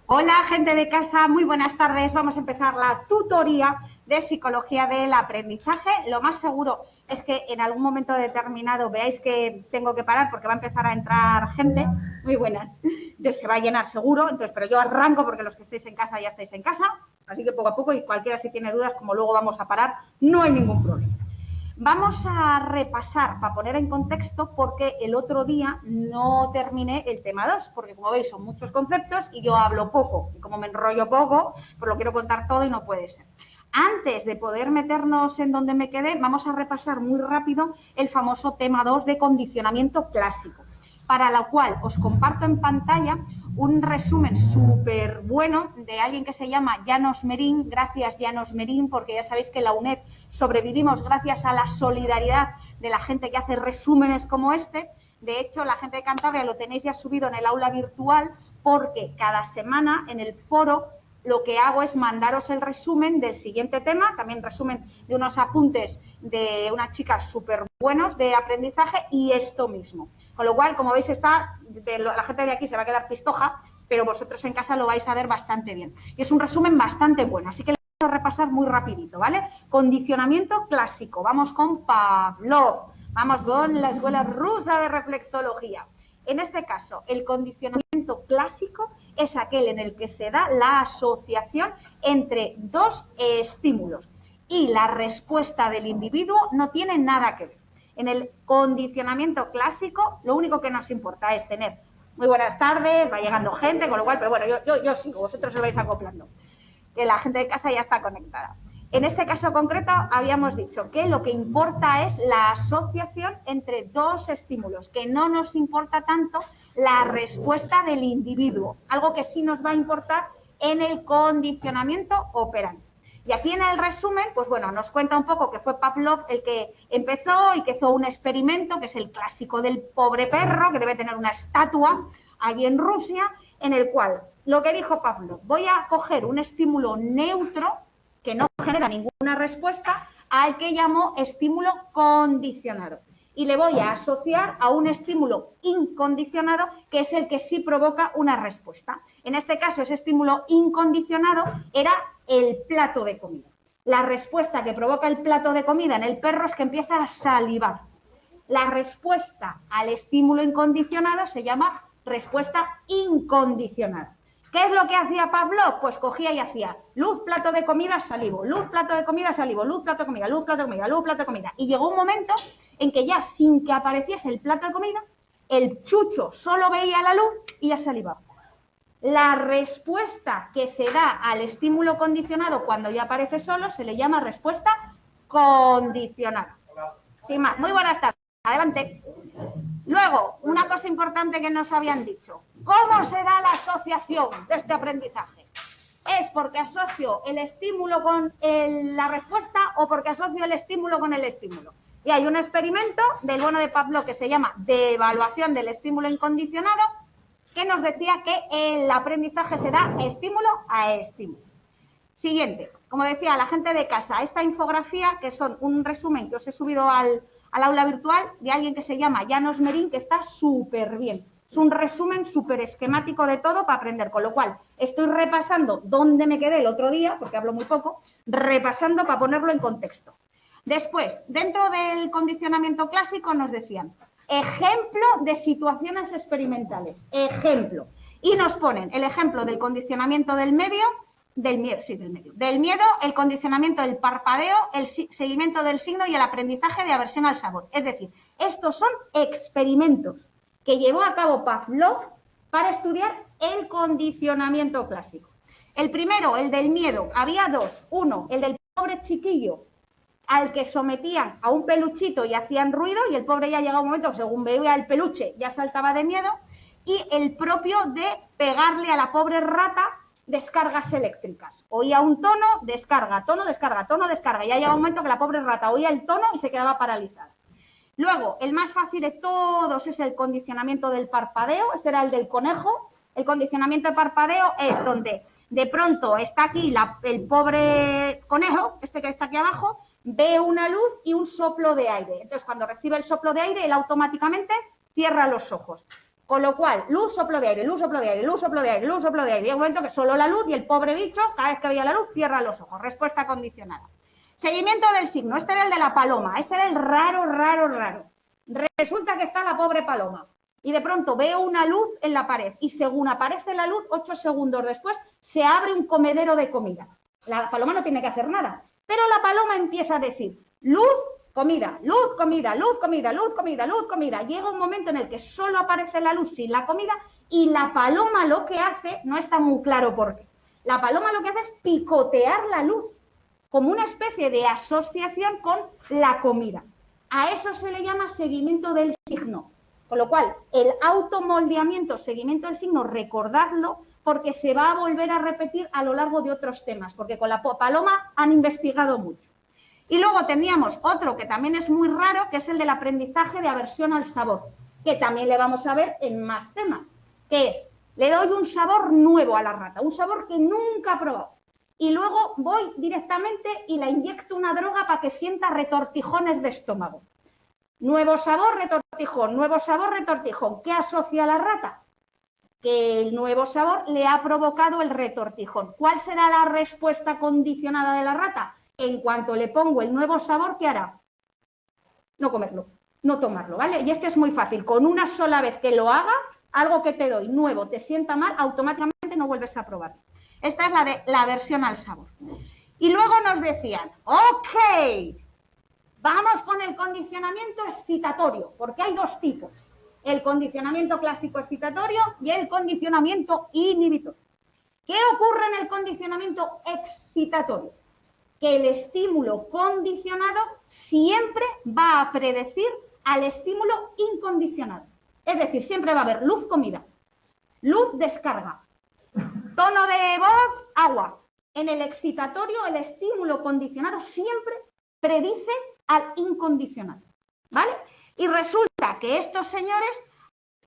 Hola, gente de casa, muy buenas tardes. Vamos a empezar la tutoría de psicología del aprendizaje. Lo más seguro es que en algún momento determinado veáis que tengo que parar porque va a empezar a entrar gente. Muy buenas. Entonces se va a llenar seguro, entonces, pero yo arranco porque los que estéis en casa ya estáis en casa. Así que poco a poco, y cualquiera si tiene dudas, como luego vamos a parar, no hay ningún problema. Vamos a repasar, para poner en contexto, porque el otro día no terminé el tema 2, porque como veis son muchos conceptos y yo hablo poco, y como me enrollo poco, pues lo quiero contar todo y no puede ser. Antes de poder meternos en donde me quedé, vamos a repasar muy rápido el famoso tema 2 de condicionamiento clásico, para lo cual os comparto en pantalla un resumen súper bueno de alguien que se llama Janos Merín. Gracias, Janos Merín, porque ya sabéis que en la UNED sobrevivimos gracias a la solidaridad de la gente que hace resúmenes como este. De hecho, la gente de Cantabria lo tenéis ya subido en el aula virtual, porque cada semana en el foro lo que hago es mandaros el resumen del siguiente tema, también resumen de unos apuntes de unas chicas súper buenos de aprendizaje y esto mismo. Con lo cual, como veis, la gente de aquí se va a quedar pistoja, pero vosotros en casa lo vais a ver bastante bien. Y es un resumen bastante bueno, así que lo vamos a repasar muy rapidito, ¿vale? Condicionamiento clásico. Vamos con Pavlov, vamos con la escuela rusa de reflexología. En este caso, el condicionamiento clásico es aquel en el que se da la asociación entre dos estímulos y la respuesta del individuo no tiene nada que ver. En el condicionamiento clásico, lo único que nos importa es tener muy buenas tardes, va llegando gente, con lo cual, pero bueno, yo sigo, vosotros os vais acoplando, que la gente de casa ya está conectada. En este caso concreto habíamos dicho que lo que importa es la asociación entre dos estímulos, que no nos importa tanto la respuesta del individuo, algo que sí nos va a importar en el condicionamiento operante. Y aquí en el resumen, pues bueno, nos cuenta un poco que fue Pavlov el que empezó y que hizo un experimento, que es el clásico del pobre perro, que debe tener una estatua allí en Rusia, en el cual lo que dijo Pavlov, voy a coger un estímulo neutro que no genera ninguna respuesta, al que llamó estímulo condicionado. Y le voy a asociar a un estímulo incondicionado, que es el que sí provoca una respuesta. En este caso, ese estímulo incondicionado era el plato de comida. La respuesta que provoca el plato de comida en el perro es que empieza a salivar. La respuesta al estímulo incondicionado se llama respuesta incondicionada. ¿Qué es lo que hacía Pavlov? Pues cogía y hacía luz, plato de comida, salivo, luz, plato de comida, salivo, luz, plato de comida, luz, plato de comida, luz, plato de comida. Y llegó un momento en que ya sin que apareciese el plato de comida, el chucho solo veía la luz y ya salivaba. La respuesta que se da al estímulo condicionado cuando ya aparece solo se le llama respuesta condicionada. Sin más, muy buenas tardes. Adelante. Luego, una cosa importante que nos habían dicho. ¿Cómo se da la asociación de este aprendizaje? ¿Es porque asocio el estímulo con la respuesta o porque asocio el estímulo con el estímulo? Y hay un experimento del bueno de Pavlov que se llama de evaluación del estímulo incondicionado, que nos decía que el aprendizaje se da estímulo a estímulo. Siguiente, como decía la gente de casa, esta infografía, que son un resumen que os he subido al aula virtual de alguien que se llama Janos Merín, que está súper bien. Es un resumen súper esquemático de todo para aprender, con lo cual estoy repasando dónde me quedé el otro día, porque hablo muy poco, repasando para ponerlo en contexto. Después, dentro del condicionamiento clásico nos decían, ejemplo de situaciones experimentales, ejemplo. Y nos ponen el ejemplo del condicionamiento del miedo, el condicionamiento del parpadeo, el seguimiento del signo y el aprendizaje de aversión al sabor. Es decir, estos son experimentos que llevó a cabo Pavlov para estudiar el condicionamiento clásico. El primero, el del miedo, había dos. Uno, el del pobre chiquillo al que sometían a un peluchito y hacían ruido, y el pobre ya llegaba un momento, según veía el peluche, ya saltaba de miedo, y el propio de pegarle a la pobre rata descargas eléctricas. Oía un tono, descarga, tono, descarga, tono, descarga. Ya llegaba un momento que la pobre rata oía el tono y se quedaba paralizada. Luego, el más fácil de todos es el condicionamiento del parpadeo. Este era el del conejo. El condicionamiento de parpadeo es donde de pronto está aquí el pobre conejo, este que está aquí abajo, ve una luz y un soplo de aire. Entonces, cuando recibe el soplo de aire, él automáticamente cierra los ojos. Con lo cual, luz, soplo de aire, luz, soplo de aire, luz, soplo de aire, luz, soplo de aire. Y hay un momento que solo la luz y el pobre bicho, cada vez que veía la luz, cierra los ojos. Respuesta condicionada. Seguimiento del signo. Este era el de la paloma. Este era el raro, raro, raro. Resulta que está la pobre paloma. Y de pronto veo una luz en la pared. Y según aparece la luz, 8 segundos después, se abre un comedero de comida. La paloma no tiene que hacer nada. Pero la paloma empieza a decir, luz, comida, luz, comida, luz, comida, luz, comida, luz, comida. Llega un momento en el que solo aparece la luz sin la comida y la paloma lo que hace, no está muy claro por qué, la paloma lo que hace es picotear la luz, como una especie de asociación con la comida. A eso se le llama seguimiento del signo. Con lo cual, el automoldeamiento, seguimiento del signo, recordadlo, porque se va a volver a repetir a lo largo de otros temas, porque con la paloma han investigado mucho. Y luego teníamos otro que también es muy raro, que es el del aprendizaje de aversión al sabor, que también le vamos a ver en más temas, que es, le doy un sabor nuevo a la rata, un sabor que nunca ha probado, y luego voy directamente y la inyecto una droga para que sienta retortijones de estómago. Nuevo sabor, retortijón, nuevo sabor, retortijón. ¿Qué asocia la rata? Que el nuevo sabor le ha provocado el retortijón. ¿Cuál será la respuesta condicionada de la rata? En cuanto le pongo el nuevo sabor, ¿qué hará? No comerlo, no tomarlo, ¿vale? Y este es muy fácil. Con una sola vez que lo haga, algo que te doy nuevo te sienta mal, automáticamente no vuelves a probarlo. Esta es la de la aversión al sabor. Y luego nos decían, ok, vamos con el condicionamiento excitatorio, porque hay dos tipos. El condicionamiento clásico excitatorio y el condicionamiento inhibitorio. ¿Qué ocurre en el condicionamiento excitatorio? Que el estímulo condicionado siempre va a predecir al estímulo incondicionado. Es decir, siempre va a haber luz, comida, luz, descarga, tono de voz, agua. En el excitatorio, el estímulo condicionado siempre predice al incondicionado, ¿vale? Y resulta que estos señores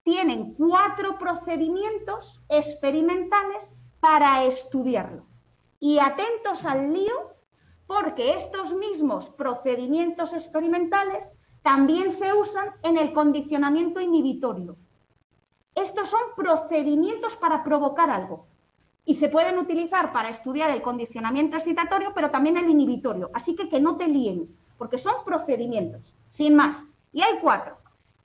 tienen 4 procedimientos experimentales para estudiarlo. Y atentos al lío, porque estos mismos procedimientos experimentales también se usan en el condicionamiento inhibitorio. Estos son procedimientos para provocar algo y se pueden utilizar para estudiar el condicionamiento excitatorio, pero también el inhibitorio. Así que no te líen, porque son procedimientos, sin más. Y hay 4.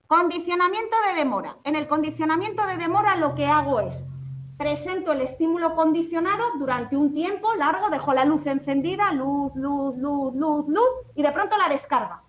Condicionamiento de demora. En el condicionamiento de demora lo que hago es, presento el estímulo condicionado durante un tiempo largo, dejo la luz encendida, luz, luz, luz, luz, luz, y de pronto la descarga.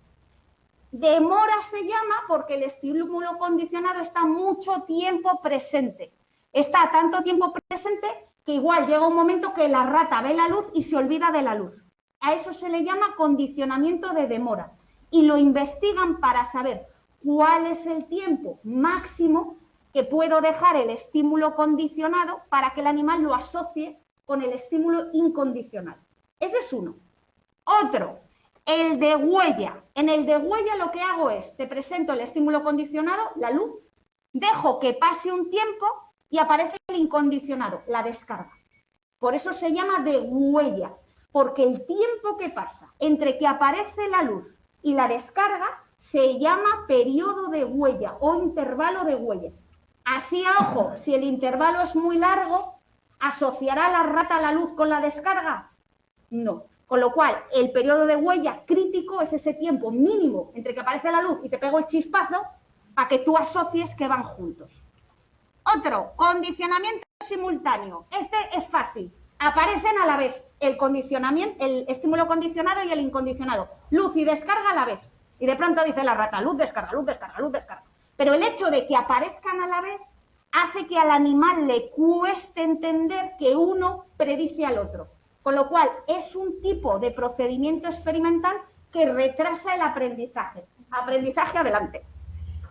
Demora se llama porque el estímulo condicionado está mucho tiempo presente. Está tanto tiempo presente que igual llega un momento que la rata ve la luz y se olvida de la luz. A eso se le llama condicionamiento de demora. Y lo investigan para saber cuál es el tiempo máximo que puedo dejar el estímulo condicionado para que el animal lo asocie con el estímulo incondicionado. Ese es uno. Otro, el de huella. En el de huella lo que hago es, te presento el estímulo condicionado, la luz, dejo que pase un tiempo y aparece el incondicionado, la descarga. Por eso se llama de huella, porque el tiempo que pasa entre que aparece la luz y la descarga se llama periodo de huella o intervalo de huella. Así a ojo, si el intervalo es muy largo, ¿asociará la rata la luz con la descarga? No. Con lo cual, el periodo de huella crítico es ese tiempo mínimo entre que aparece la luz y te pego el chispazo para que tú asocies que van juntos. Otro, condicionamiento simultáneo. Este es fácil. Aparecen a la vez el condicionamiento, el estímulo condicionado y el incondicionado. Luz y descarga a la vez. Y de pronto dice la rata, luz, descarga, luz, descarga, luz, descarga. Pero el hecho de que aparezcan a la vez hace que al animal le cueste entender que uno predice al otro. Con lo cual, es un tipo de procedimiento experimental que retrasa el aprendizaje. Aprendizaje adelante.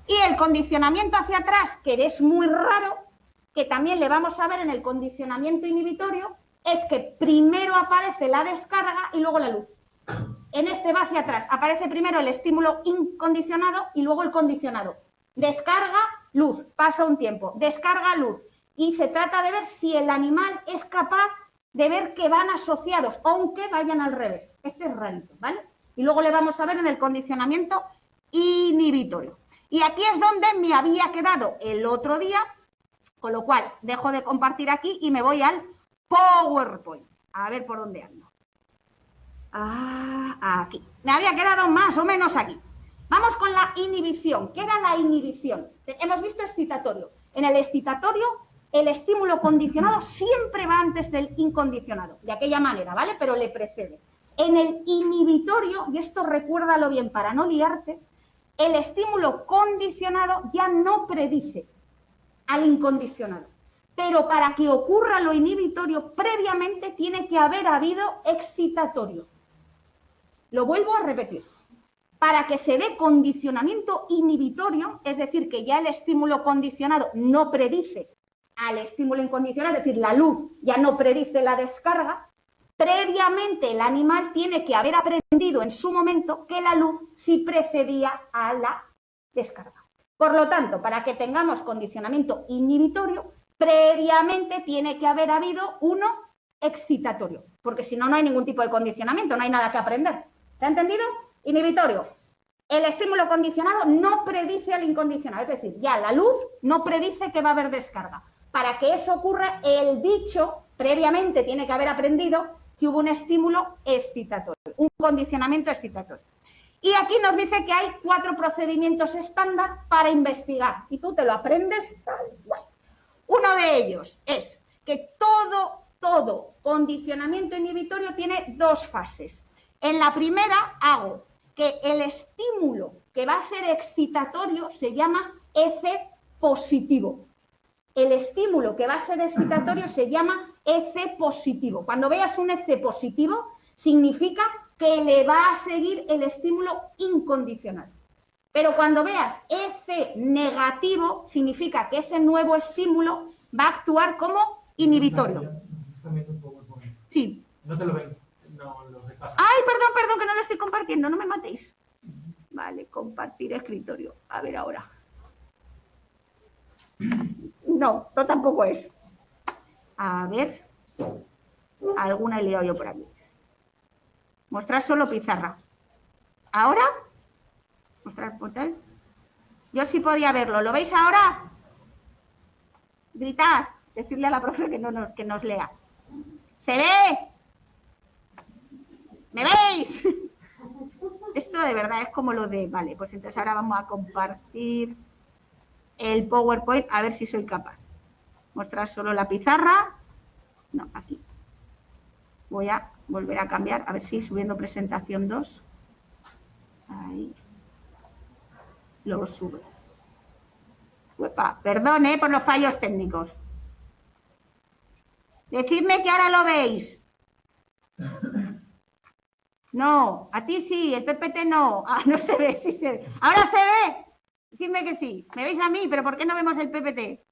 Y el condicionamiento hacia atrás, que es muy raro, que también le vamos a ver en el condicionamiento inhibitorio, es que primero aparece la descarga y luego la luz. En este va hacia atrás. Aparece primero el estímulo incondicionado y luego el condicionado. Descarga, luz, pasa un tiempo. Descarga, luz. Y se trata de ver si el animal es capaz de ver que van asociados, aunque vayan al revés. Este es rarito, ¿vale? Y luego le vamos a ver en el condicionamiento inhibitorio. Y aquí es donde me había quedado el otro día, con lo cual dejo de compartir aquí y me voy al PowerPoint. A ver por dónde ando. Aquí. Me había quedado más o menos aquí. Vamos con la inhibición. ¿Qué era la inhibición? Hemos visto excitatorio. En el excitatorio, el estímulo condicionado siempre va antes del incondicionado, de aquella manera, ¿vale? Pero le precede. En el inhibitorio, y esto recuérdalo bien para no liarte, el estímulo condicionado ya no predice al incondicionado. Pero para que ocurra lo inhibitorio, previamente tiene que haber habido excitatorio. Lo vuelvo a repetir. Para que se dé condicionamiento inhibitorio, es decir, que ya el estímulo condicionado no predice al estímulo incondicionado, es decir, la luz ya no predice la descarga, previamente el animal tiene que haber aprendido en su momento que la luz sí precedía a la descarga. Por lo tanto, para que tengamos condicionamiento inhibitorio, previamente tiene que haber habido uno excitatorio, porque si no, no hay ningún tipo de condicionamiento, no hay nada que aprender. ¿Se ha entendido? Inhibitorio. El estímulo condicionado no predice al incondicionado, es decir, ya la luz no predice que va a haber descarga. Para que eso ocurra, el bicho previamente tiene que haber aprendido que hubo un estímulo excitatorio, un condicionamiento excitatorio. Y aquí nos dice que hay 4 procedimientos estándar para investigar, y tú te lo aprendes tal cual. Uno de ellos es que todo condicionamiento inhibitorio tiene 2 fases. En la primera hago que el estímulo que va a ser excitatorio se llama EC positivo. El estímulo que va a ser excitatorio se llama EC positivo. Cuando veas un EC positivo, significa que le va a seguir el estímulo incondicional. Pero cuando veas EC negativo, significa que ese nuevo estímulo va a actuar como inhibitorio. Sí. No te lo ven. No, los de casa. Ay, perdón, que no lo estoy compartiendo, no me matéis. Vale, compartir escritorio. A ver ahora. No, no tampoco es. A ver. Alguna he liado yo por aquí. Mostrar solo pizarra. ¿Ahora? Mostrar portal. Yo sí podía verlo. ¿Lo veis ahora? Gritad. Decidle a la profe que nos lea. ¿Se ve? ¿Me veis? Esto de verdad es como lo de... Vale, pues entonces ahora vamos a compartir el PowerPoint a ver si soy capaz. Mostrar solo la pizarra. No, aquí. Voy a volver a cambiar, a ver si subiendo presentación 2. Ahí. Luego sube. Uepa, perdón, por los fallos técnicos. Decidme que ahora lo veis. No, a ti sí, el PPT no. Ah, no se ve, sí se ve. ¿Ahora se ve? Decidme que sí. ¿Me veis a mí? ¿Pero por qué no vemos el PPT?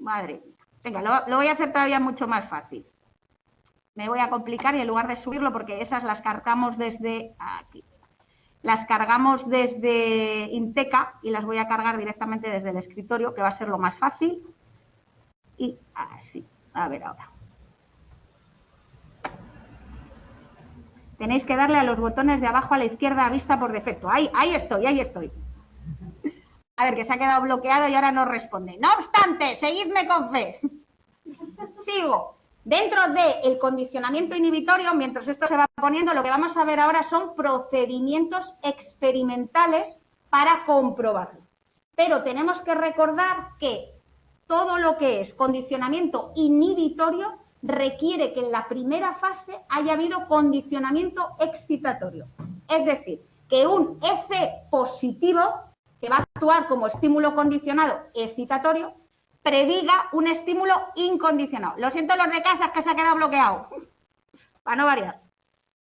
Madre. Venga, lo voy a hacer todavía mucho más fácil. Me voy a complicar y en lugar de subirlo, porque esas las cargamos desde aquí. Las cargamos desde Inteca y las voy a cargar directamente desde el escritorio, que va a ser lo más fácil. Y así. A ver ahora. Tenéis que darle a los botones de abajo a la izquierda a vista por defecto. Ahí estoy, ahí estoy. A ver, que se ha quedado bloqueado y ahora no responde. No obstante, seguidme con fe. Sigo. Dentro del condicionamiento inhibitorio, mientras esto se va poniendo, lo que vamos a ver ahora son procedimientos experimentales para comprobarlo. Pero tenemos que recordar que todo lo que es condicionamiento inhibitorio requiere que en la primera fase haya habido condicionamiento excitatorio. Es decir, que un EC positivo, que va a actuar como estímulo condicionado excitatorio, prediga un estímulo incondicionado. Lo siento los de casa, es que se ha quedado bloqueado, para no variar.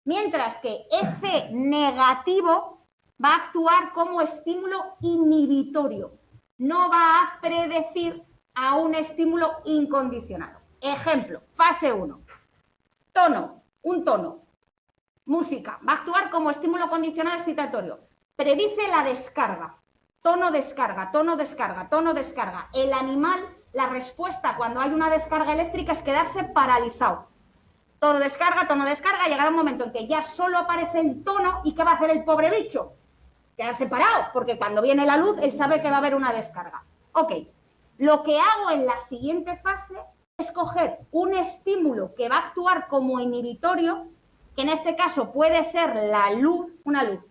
Mientras que EC negativo va a actuar como estímulo inhibitorio, no va a predecir a un estímulo incondicionado. Ejemplo, fase 1. Tono, un tono. Música, va a actuar como estímulo condicionado excitatorio. Predice la descarga. Tono, descarga, tono, descarga, tono, descarga. El animal, la respuesta cuando hay una descarga eléctrica es quedarse paralizado. Todo descarga, llegará un momento en que ya solo aparece el tono y ¿qué va a hacer el pobre bicho? Queda separado, porque cuando viene la luz él sabe que va a haber una descarga. Ok, lo que hago en la siguiente fase es coger un estímulo que va a actuar como inhibitorio, que en este caso puede ser la luz, una luz.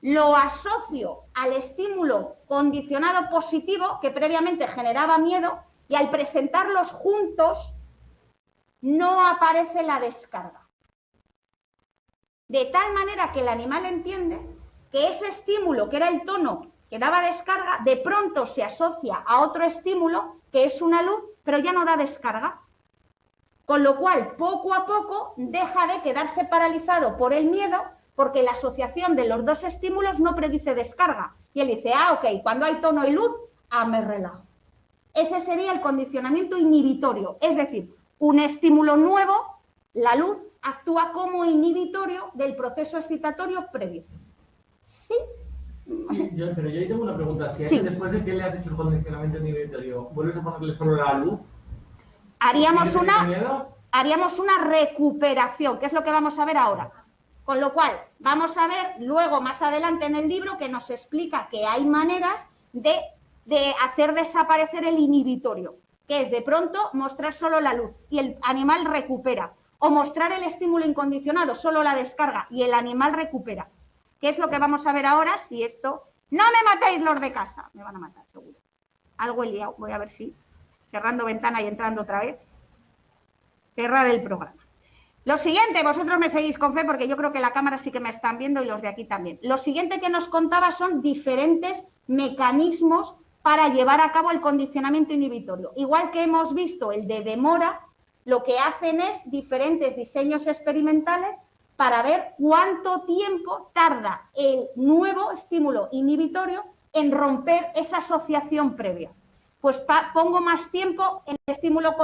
Lo asocio al estímulo condicionado positivo que previamente generaba miedo y al presentarlos juntos no aparece la descarga. De tal manera que el animal entiende que ese estímulo, que era el tono que daba descarga, de pronto se asocia a otro estímulo, que es una luz, pero ya no da descarga. Con lo cual, poco a poco, deja de quedarse paralizado por el miedo, porque la asociación de los dos estímulos no predice descarga. Y él dice, ah, ok, cuando hay tono y luz, me relajo. Ese sería el condicionamiento inhibitorio, es decir, un estímulo nuevo, la luz, actúa como inhibitorio del proceso excitatorio previo. ¿Sí? Sí, pero yo ahí tengo una pregunta. Si sí. Después de que le has hecho el condicionamiento inhibitorio, ¿vuelves a ponerle solo la luz? Haríamos una recuperación, que es lo que vamos a ver ahora. Con lo cual, vamos a ver luego, más adelante en el libro, que nos explica que hay maneras de hacer desaparecer el inhibitorio, que es de pronto mostrar solo la luz y el animal recupera. O mostrar el estímulo incondicionado, solo la descarga, y el animal recupera. ¿Qué es lo que vamos a ver ahora? Si esto... ¡No me matéis los de casa! Me van a matar, seguro. Algo he liado. Voy a ver si... Cerrando ventana y entrando otra vez. Cerrar el programa. Lo siguiente, vosotros me seguís con fe porque yo creo que la cámara sí que me están viendo y los de aquí también. Lo siguiente que nos contaba son diferentes mecanismos para llevar a cabo el condicionamiento inhibitorio. Igual que hemos visto el de demora, lo que hacen es diferentes diseños experimentales para ver cuánto tiempo tarda el nuevo estímulo inhibitorio en romper esa asociación previa. Pues pongo más tiempo en el estímulo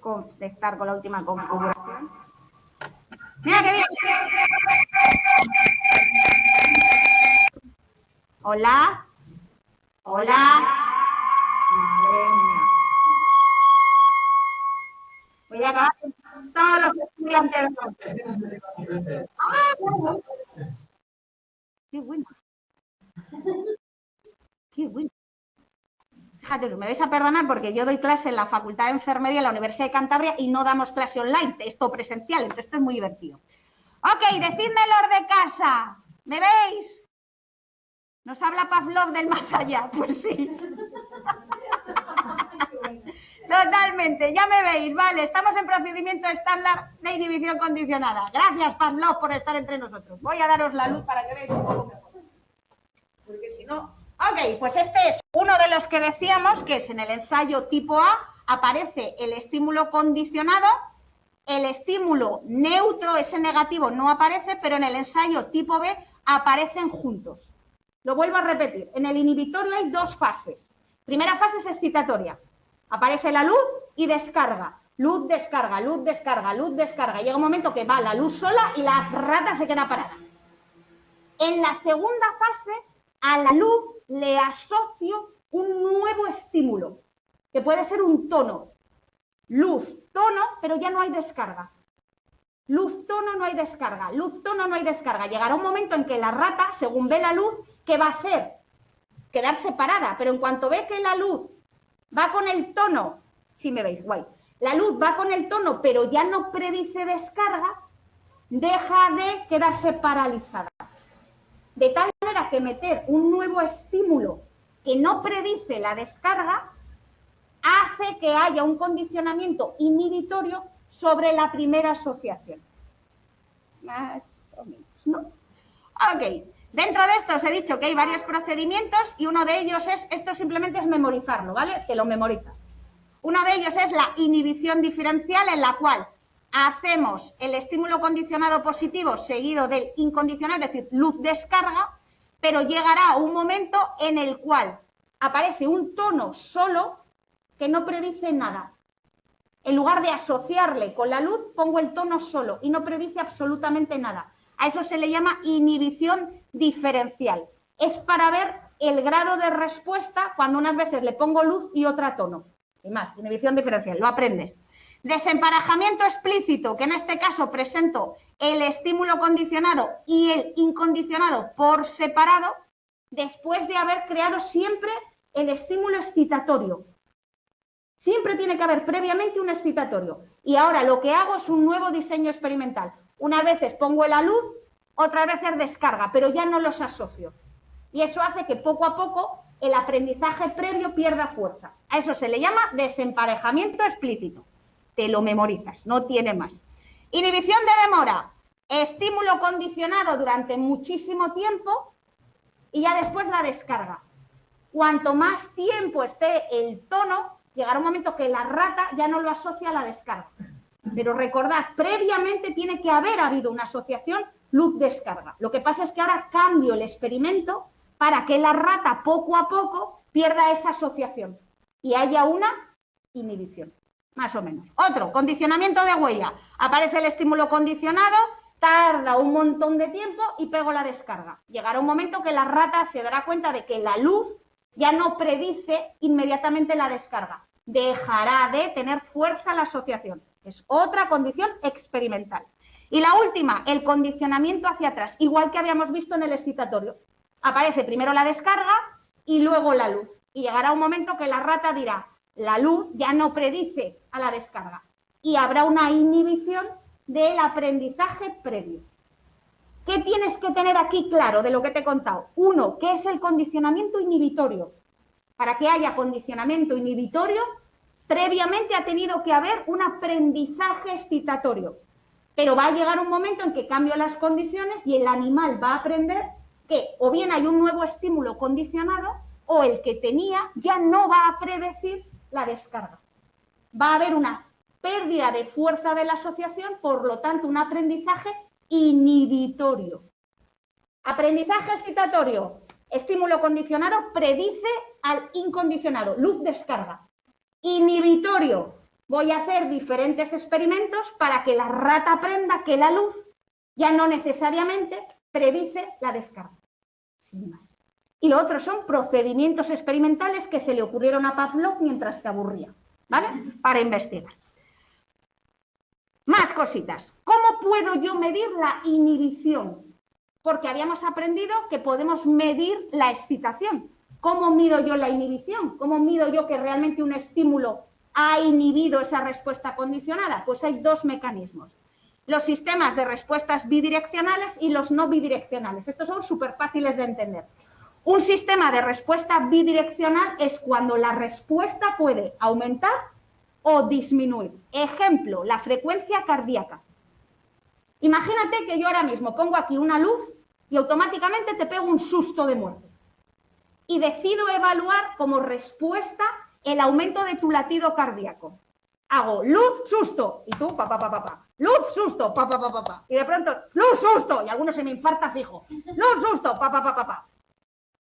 conectar con la última configuración. ¡Mira qué bien! Hola. Hola. Madre mía. Voy a acabar con todos los estudiantes. Bueno. Qué bueno. Qué bueno. Fíjate, me vais a perdonar porque yo doy clase en la Facultad de Enfermería en la Universidad de Cantabria y no damos clase online, esto presencial, entonces esto es muy divertido. Ok, decidme los de casa, ¿me veis? ¿Nos habla Pavlov del más allá? Pues sí. Totalmente, ya me veis, vale, estamos en procedimiento estándar de inhibición condicionada. Gracias, Pavlov, por estar entre nosotros. Voy a daros la luz para que veáis un poco mejor. Porque si no... Ok, pues este es uno de los que decíamos que es en el ensayo tipo A, aparece el estímulo condicionado, el estímulo neutro, ese negativo, no aparece, pero en el ensayo tipo B aparecen juntos. Lo vuelvo a repetir, en el inhibitorio hay dos fases. Primera fase es excitatoria, aparece la luz y descarga. Luz, descarga, luz, descarga, luz, descarga. Llega un momento que va la luz sola y la rata se queda parada. En la segunda fase, a la luz le asocio un nuevo estímulo, que puede ser un tono. Luz, tono, pero ya no hay descarga. Luz, tono, no hay descarga. Luz, tono, no hay descarga. Llegará un momento en que la rata, según ve la luz, ¿qué va a hacer? Quedarse parada, pero en cuanto ve que la luz va con el tono, si me veis, guay, la luz va con el tono, pero ya no predice descarga, deja de quedarse paralizada. De tal manera que meter un nuevo estímulo que no predice la descarga hace que haya un condicionamiento inhibitorio sobre la primera asociación. Más o menos, ¿no? Ok. Dentro de esto os he dicho que hay varios procedimientos y uno de ellos es, esto simplemente es memorizarlo, ¿vale? Te lo memorizas. Uno de ellos es la inhibición diferencial, en la cual hacemos el estímulo condicionado positivo seguido del incondicional, es decir, luz-descarga, pero llegará un momento en el cual aparece un tono solo que no predice nada. En lugar de asociarle con la luz, pongo el tono solo y no predice absolutamente nada. A eso se le llama inhibición diferencial. Es para ver el grado de respuesta cuando unas veces le pongo luz y otra tono. Y más, inhibición diferencial, lo aprendes. Desemparejamiento explícito, que en este caso presento el estímulo condicionado y el incondicionado por separado, después de haber creado siempre el estímulo excitatorio. Siempre tiene que haber previamente un excitatorio. Y ahora lo que hago es un nuevo diseño experimental. Unas veces pongo la luz, otras veces descarga, pero ya no los asocio. Y eso hace que poco a poco el aprendizaje previo pierda fuerza. A eso se le llama desemparejamiento explícito. Te lo memorizas, no tiene más. Inhibición de demora. Estímulo condicionado durante muchísimo tiempo y ya después la descarga. Cuanto más tiempo esté el tono, llegará un momento que la rata ya no lo asocia a la descarga. Pero recordad, previamente tiene que haber habido una asociación luz-descarga. Lo que pasa es que ahora cambio el experimento para que la rata poco a poco pierda esa asociación y haya una inhibición, más o menos. Otro, condicionamiento de huella. Aparece el estímulo condicionado, tarda un montón de tiempo y pego la descarga. Llegará un momento que la rata se dará cuenta de que la luz ya no predice inmediatamente la descarga. Dejará de tener fuerza la asociación. Es otra condición experimental. Y la última, el condicionamiento hacia atrás, igual que habíamos visto en el excitatorio. Aparece primero la descarga y luego la luz. Y llegará un momento que la rata dirá, la luz ya no predice a la descarga. Y habrá una inhibición del aprendizaje previo. ¿Qué tienes que tener aquí claro de lo que te he contado? Uno, ¿qué es el condicionamiento inhibitorio? Para que haya condicionamiento inhibitorio, previamente ha tenido que haber un aprendizaje excitatorio. Pero va a llegar un momento en que cambio las condiciones y el animal va a aprender que o bien hay un nuevo estímulo condicionado o el que tenía ya no va a predecir la descarga. Va a haber una pérdida de fuerza de la asociación, por lo tanto un aprendizaje inhibitorio. Aprendizaje excitatorio, estímulo condicionado predice al incondicionado, luz-descarga. Inhibitorio, voy a hacer diferentes experimentos para que la rata aprenda que la luz ya no necesariamente predice la descarga. Sin más. Y lo otro son procedimientos experimentales que se le ocurrieron a Pavlov mientras se aburría, ¿vale? Para investigar. Más cositas. ¿Cómo puedo yo medir la inhibición? Porque habíamos aprendido que podemos medir la excitación. ¿Cómo mido yo la inhibición? ¿Cómo mido yo que realmente un estímulo ha inhibido esa respuesta condicionada? Pues hay dos mecanismos. Los sistemas de respuestas bidireccionales y los no bidireccionales. Estos son súper fáciles de entender. Un sistema de respuesta bidireccional es cuando la respuesta puede aumentar o disminuir. Ejemplo, la frecuencia cardíaca. Imagínate que yo ahora mismo pongo aquí una luz y automáticamente te pego un susto de muerte. Y decido evaluar como respuesta el aumento de tu latido cardíaco. Hago luz, susto, y tú, pa, pa, pa, pa, pa. Luz, susto, pa, pa, pa, pa, pa. Y de pronto, luz, susto, y alguno se me infarta fijo. Luz, susto, pa, pa, pa, pa, pa.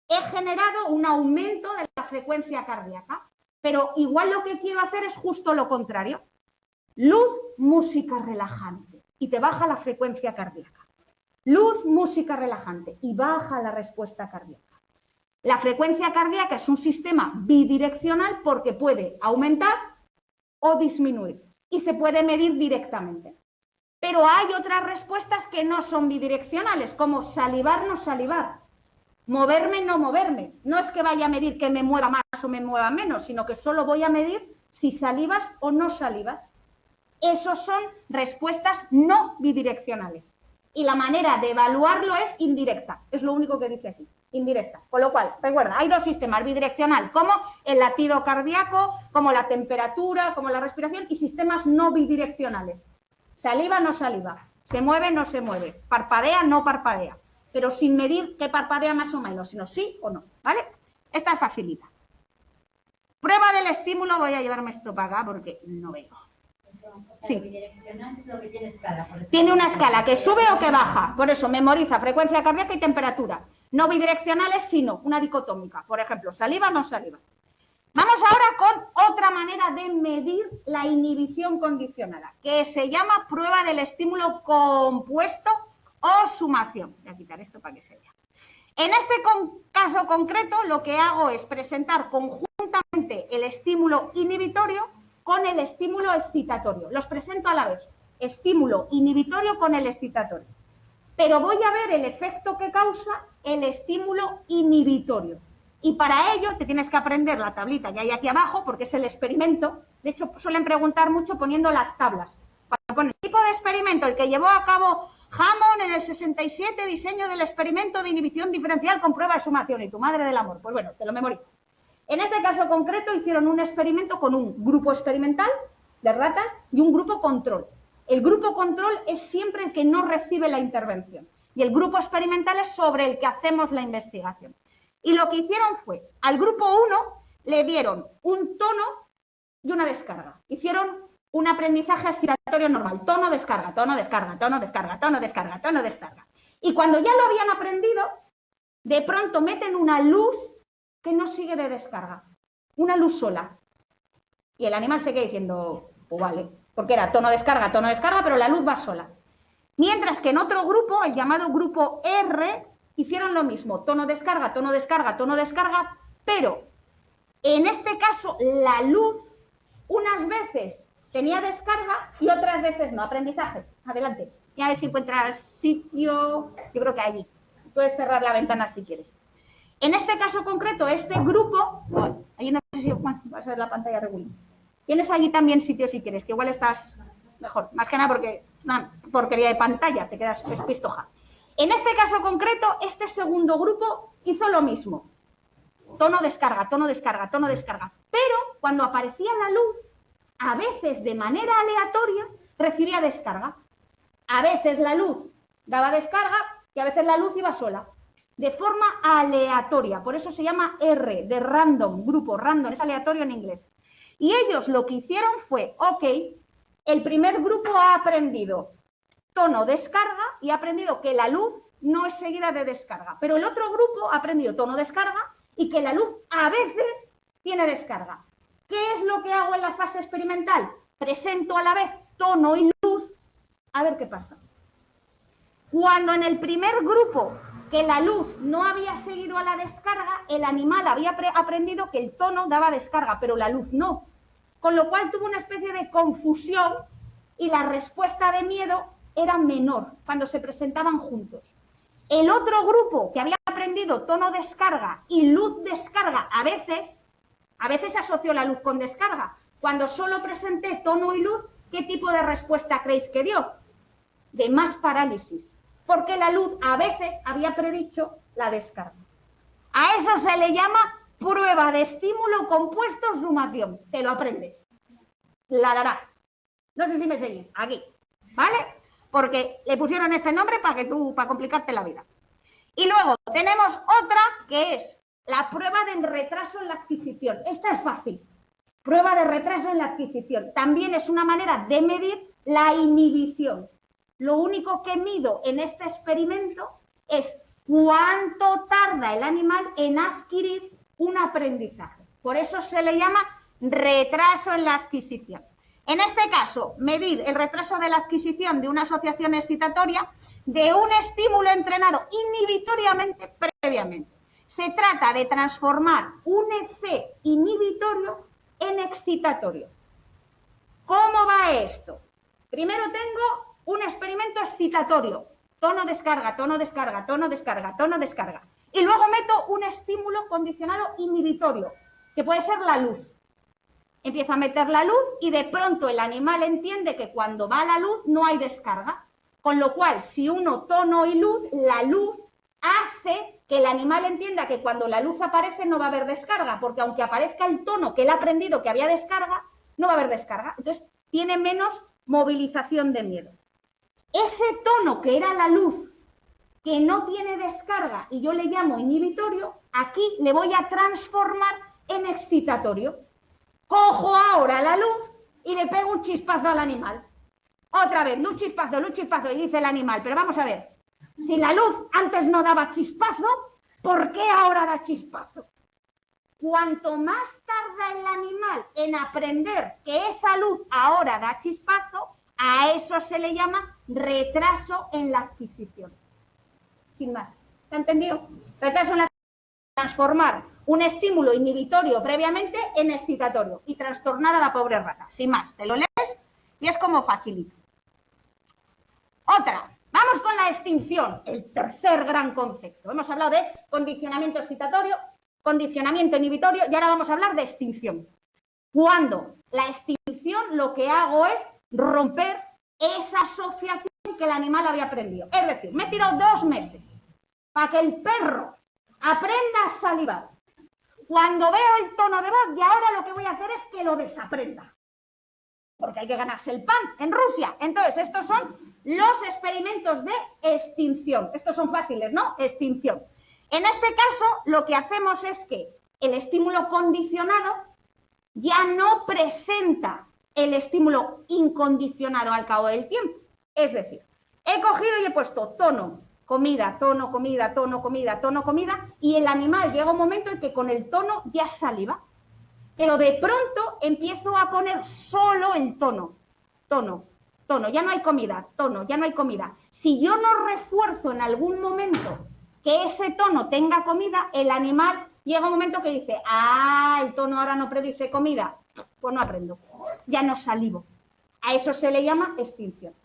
He generado un aumento de la frecuencia cardíaca, pero igual lo que quiero hacer es justo lo contrario. Luz, música relajante, y te baja la frecuencia cardíaca. Luz, música relajante, y baja la respuesta cardíaca. La frecuencia cardíaca es un sistema bidireccional porque puede aumentar o disminuir, y se puede medir directamente. Pero hay otras respuestas que no son bidireccionales, como salivar, no salivar. Moverme, no moverme. No es que vaya a medir que me mueva más o me mueva menos, sino que solo voy a medir si salivas o no salivas. Esos son respuestas no bidireccionales. Y la manera de evaluarlo es indirecta. Es lo único que dice aquí, indirecta. Con lo cual, recuerda, hay dos sistemas, bidireccional, como el latido cardíaco, como la temperatura, como la respiración, y sistemas no bidireccionales. Saliva, no saliva. Se mueve, no se mueve. Parpadea, no parpadea. Pero sin medir que parpadea más o menos, sino sí o no, ¿vale? Esta es facilita. Prueba del estímulo, voy a llevarme esto para acá porque no veo. Sí. Bidireccional es lo que tiene escala. Tiene una escala que sube o que baja. Por eso memoriza frecuencia cardíaca y temperatura. No bidireccionales, sino una dicotómica. Por ejemplo, saliva o no saliva. Vamos ahora con otra manera de medir la inhibición condicionada, que se llama prueba del estímulo compuesto o sumación. Voy a quitar esto para que se vea. En este caso concreto, lo que hago es presentar conjuntamente el estímulo inhibitorio con el estímulo excitatorio. Los presento a la vez. Estímulo inhibitorio con el excitatorio. Pero voy a ver el efecto que causa el estímulo inhibitorio. Y para ello te tienes que aprender la tablita que hay aquí abajo, porque es el experimento. De hecho, suelen preguntar mucho poniendo las tablas. Cuando ponen tipo de experimento, el que llevó a cabo Hammond en el 67, diseño del experimento de inhibición diferencial con prueba de sumación. Y tu madre del amor. Pues bueno, te lo memorizo. En este caso concreto hicieron un experimento con un grupo experimental de ratas y un grupo control. El grupo control es siempre el que no recibe la intervención. Y el grupo experimental es sobre el que hacemos la investigación. Y lo que hicieron fue, al grupo 1 le dieron un tono y una descarga. Hicieron un aprendizaje excitatorio normal. Tono, descarga, tono, descarga, tono, descarga, tono, descarga, tono, descarga. Y cuando ya lo habían aprendido, de pronto meten una luz que no sigue de descarga. Una luz sola. Y el animal se queda diciendo, pues vale, porque era tono, descarga, pero la luz va sola. Mientras que en otro grupo, el llamado grupo R, hicieron lo mismo, tono, descarga, tono, descarga, tono, descarga, pero en este caso la luz unas veces tenía descarga y otras veces no. Aprendizaje, adelante. Y a ver si encuentras sitio, yo creo que allí. Puedes cerrar la ventana si quieres. En este caso concreto, este grupo, ahí no sé si vas a ver la pantalla regular. Tienes allí también sitio si quieres, que igual estás mejor, más que nada porque una porquería de pantalla, te quedas pistoja. En este caso concreto, este segundo grupo hizo lo mismo. Tono, descarga, tono, descarga, tono, descarga. Pero cuando aparecía la luz, a veces de manera aleatoria recibía descarga. A veces la luz daba descarga y a veces la luz iba sola. De forma aleatoria. Por eso se llama R, de random, grupo random, es aleatorio en inglés. Y ellos lo que hicieron fue, ok, el primer grupo ha aprendido tono, descarga y ha aprendido que la luz no es seguida de descarga. Pero el otro grupo ha aprendido tono, descarga y que la luz a veces tiene descarga. ¿Qué es lo que hago en la fase experimental? Presento a la vez tono y luz, a ver qué pasa. Cuando en el primer grupo que la luz no había seguido a la descarga, el animal había aprendido que el tono daba descarga, pero la luz no. Con lo cual tuvo una especie de confusión y la respuesta de miedo era menor cuando se presentaban juntos. El otro grupo que había aprendido tono descarga y luz descarga, a veces asoció la luz con descarga. Cuando solo presenté tono y luz, ¿qué tipo de respuesta creéis que dio? De más parálisis. Porque la luz a veces había predicho la descarga. A eso se le llama prueba de estímulo compuesto sumación. Te lo aprendes. La. No sé si me seguís. Aquí. ¿Vale? Porque le pusieron este nombre para complicarte la vida. Y luego tenemos otra que es la prueba del retraso en la adquisición. Esta es fácil. Prueba de retraso en la adquisición. También es una manera de medir la inhibición. Lo único que mido en este experimento es cuánto tarda el animal en adquirir un aprendizaje. Por eso se le llama retraso en la adquisición. En este caso, medir el retraso de la adquisición de una asociación excitatoria de un estímulo entrenado inhibitoriamente previamente. Se trata de transformar un F inhibitorio en excitatorio. ¿Cómo va esto? Primero tengo un experimento excitatorio, tono, descarga, tono, descarga, tono, descarga, tono, descarga. Y luego meto un estímulo condicionado inhibitorio, que puede ser la luz. Empiezo a meter la luz y de pronto el animal entiende que cuando va la luz no hay descarga. Con lo cual, si uno tono y luz, la luz hace que el animal entienda que cuando la luz aparece no va a haber descarga, porque aunque aparezca el tono que él ha aprendido que había descarga, no va a haber descarga. Entonces, tiene menos movilización de miedo. Ese tono que era la luz, que no tiene descarga y yo le llamo inhibitorio, aquí le voy a transformar en excitatorio. Cojo ahora la luz y le pego un chispazo al animal. Otra vez, luz, chispazo, y dice el animal, pero vamos a ver, si la luz antes no daba chispazo, ¿por qué ahora da chispazo? Cuanto más tarda el animal en aprender que esa luz ahora da chispazo, a eso se le llama retraso en la adquisición. Sin más. ¿Te ha entendido? Retraso en la adquisición, transformar un estímulo inhibitorio previamente en excitatorio y trastornar a la pobre rata. Sin más. Te lo lees y es como facilito. Otra. Vamos con la extinción, el tercer gran concepto. Hemos hablado de condicionamiento excitatorio, condicionamiento inhibitorio y ahora vamos a hablar de extinción. Cuando la extinción lo que hago es romper esa asociación que el animal había aprendido. Es decir, me he tirado 2 meses para que el perro aprenda a salivar. Cuando veo el tono de voz y ahora lo que voy a hacer es que lo desaprenda. Porque hay que ganarse el pan en Rusia. Entonces, estos son los experimentos de extinción. Estos son fáciles, ¿no? Extinción. En este caso, lo que hacemos es que el estímulo condicionado ya no presenta el estímulo incondicionado al cabo del tiempo. Es decir, he cogido y he puesto tono, comida, tono, comida, tono, comida, tono, comida, y el animal llega un momento en que con el tono ya saliva. Pero de pronto empiezo a poner solo el tono, tono, tono, ya no hay comida, tono, ya no hay comida. Si yo no refuerzo en algún momento que ese tono tenga comida, el animal llega un momento que dice, el tono ahora no predice comida, pues no aprendo, ya no salivo. A eso se le llama extinción.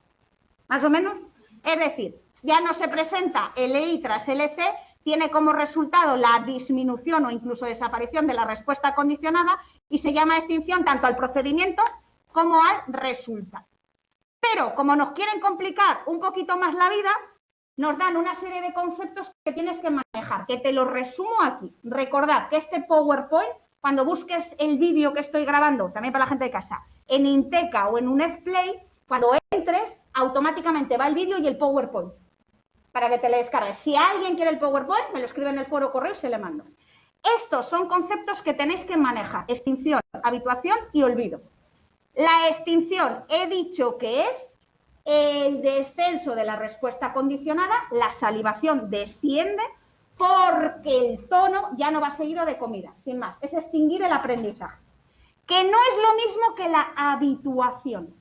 ¿Más o menos? Es decir, ya no se presenta LI tras LC, tiene como resultado la disminución o incluso desaparición de la respuesta condicionada y se llama extinción tanto al procedimiento como al resultado. Pero como nos quieren complicar un poquito más la vida, nos dan una serie de conceptos que tienes que manejar, que te los resumo aquí. Recordad que este PowerPoint, cuando busques el vídeo que estoy grabando, también para la gente de casa, en Inteca o en UNED Play, cuando entres, automáticamente va el vídeo y el PowerPoint, para que te lo descargues. Si alguien quiere el PowerPoint, me lo escribe en el foro correo y se le mando. Estos son conceptos que tenéis que manejar: extinción, habituación y olvido. La extinción he dicho que es el descenso de la respuesta condicionada, la salivación desciende porque el tono ya no va seguido de comida, sin más, es extinguir el aprendizaje, que no es lo mismo que la habituación.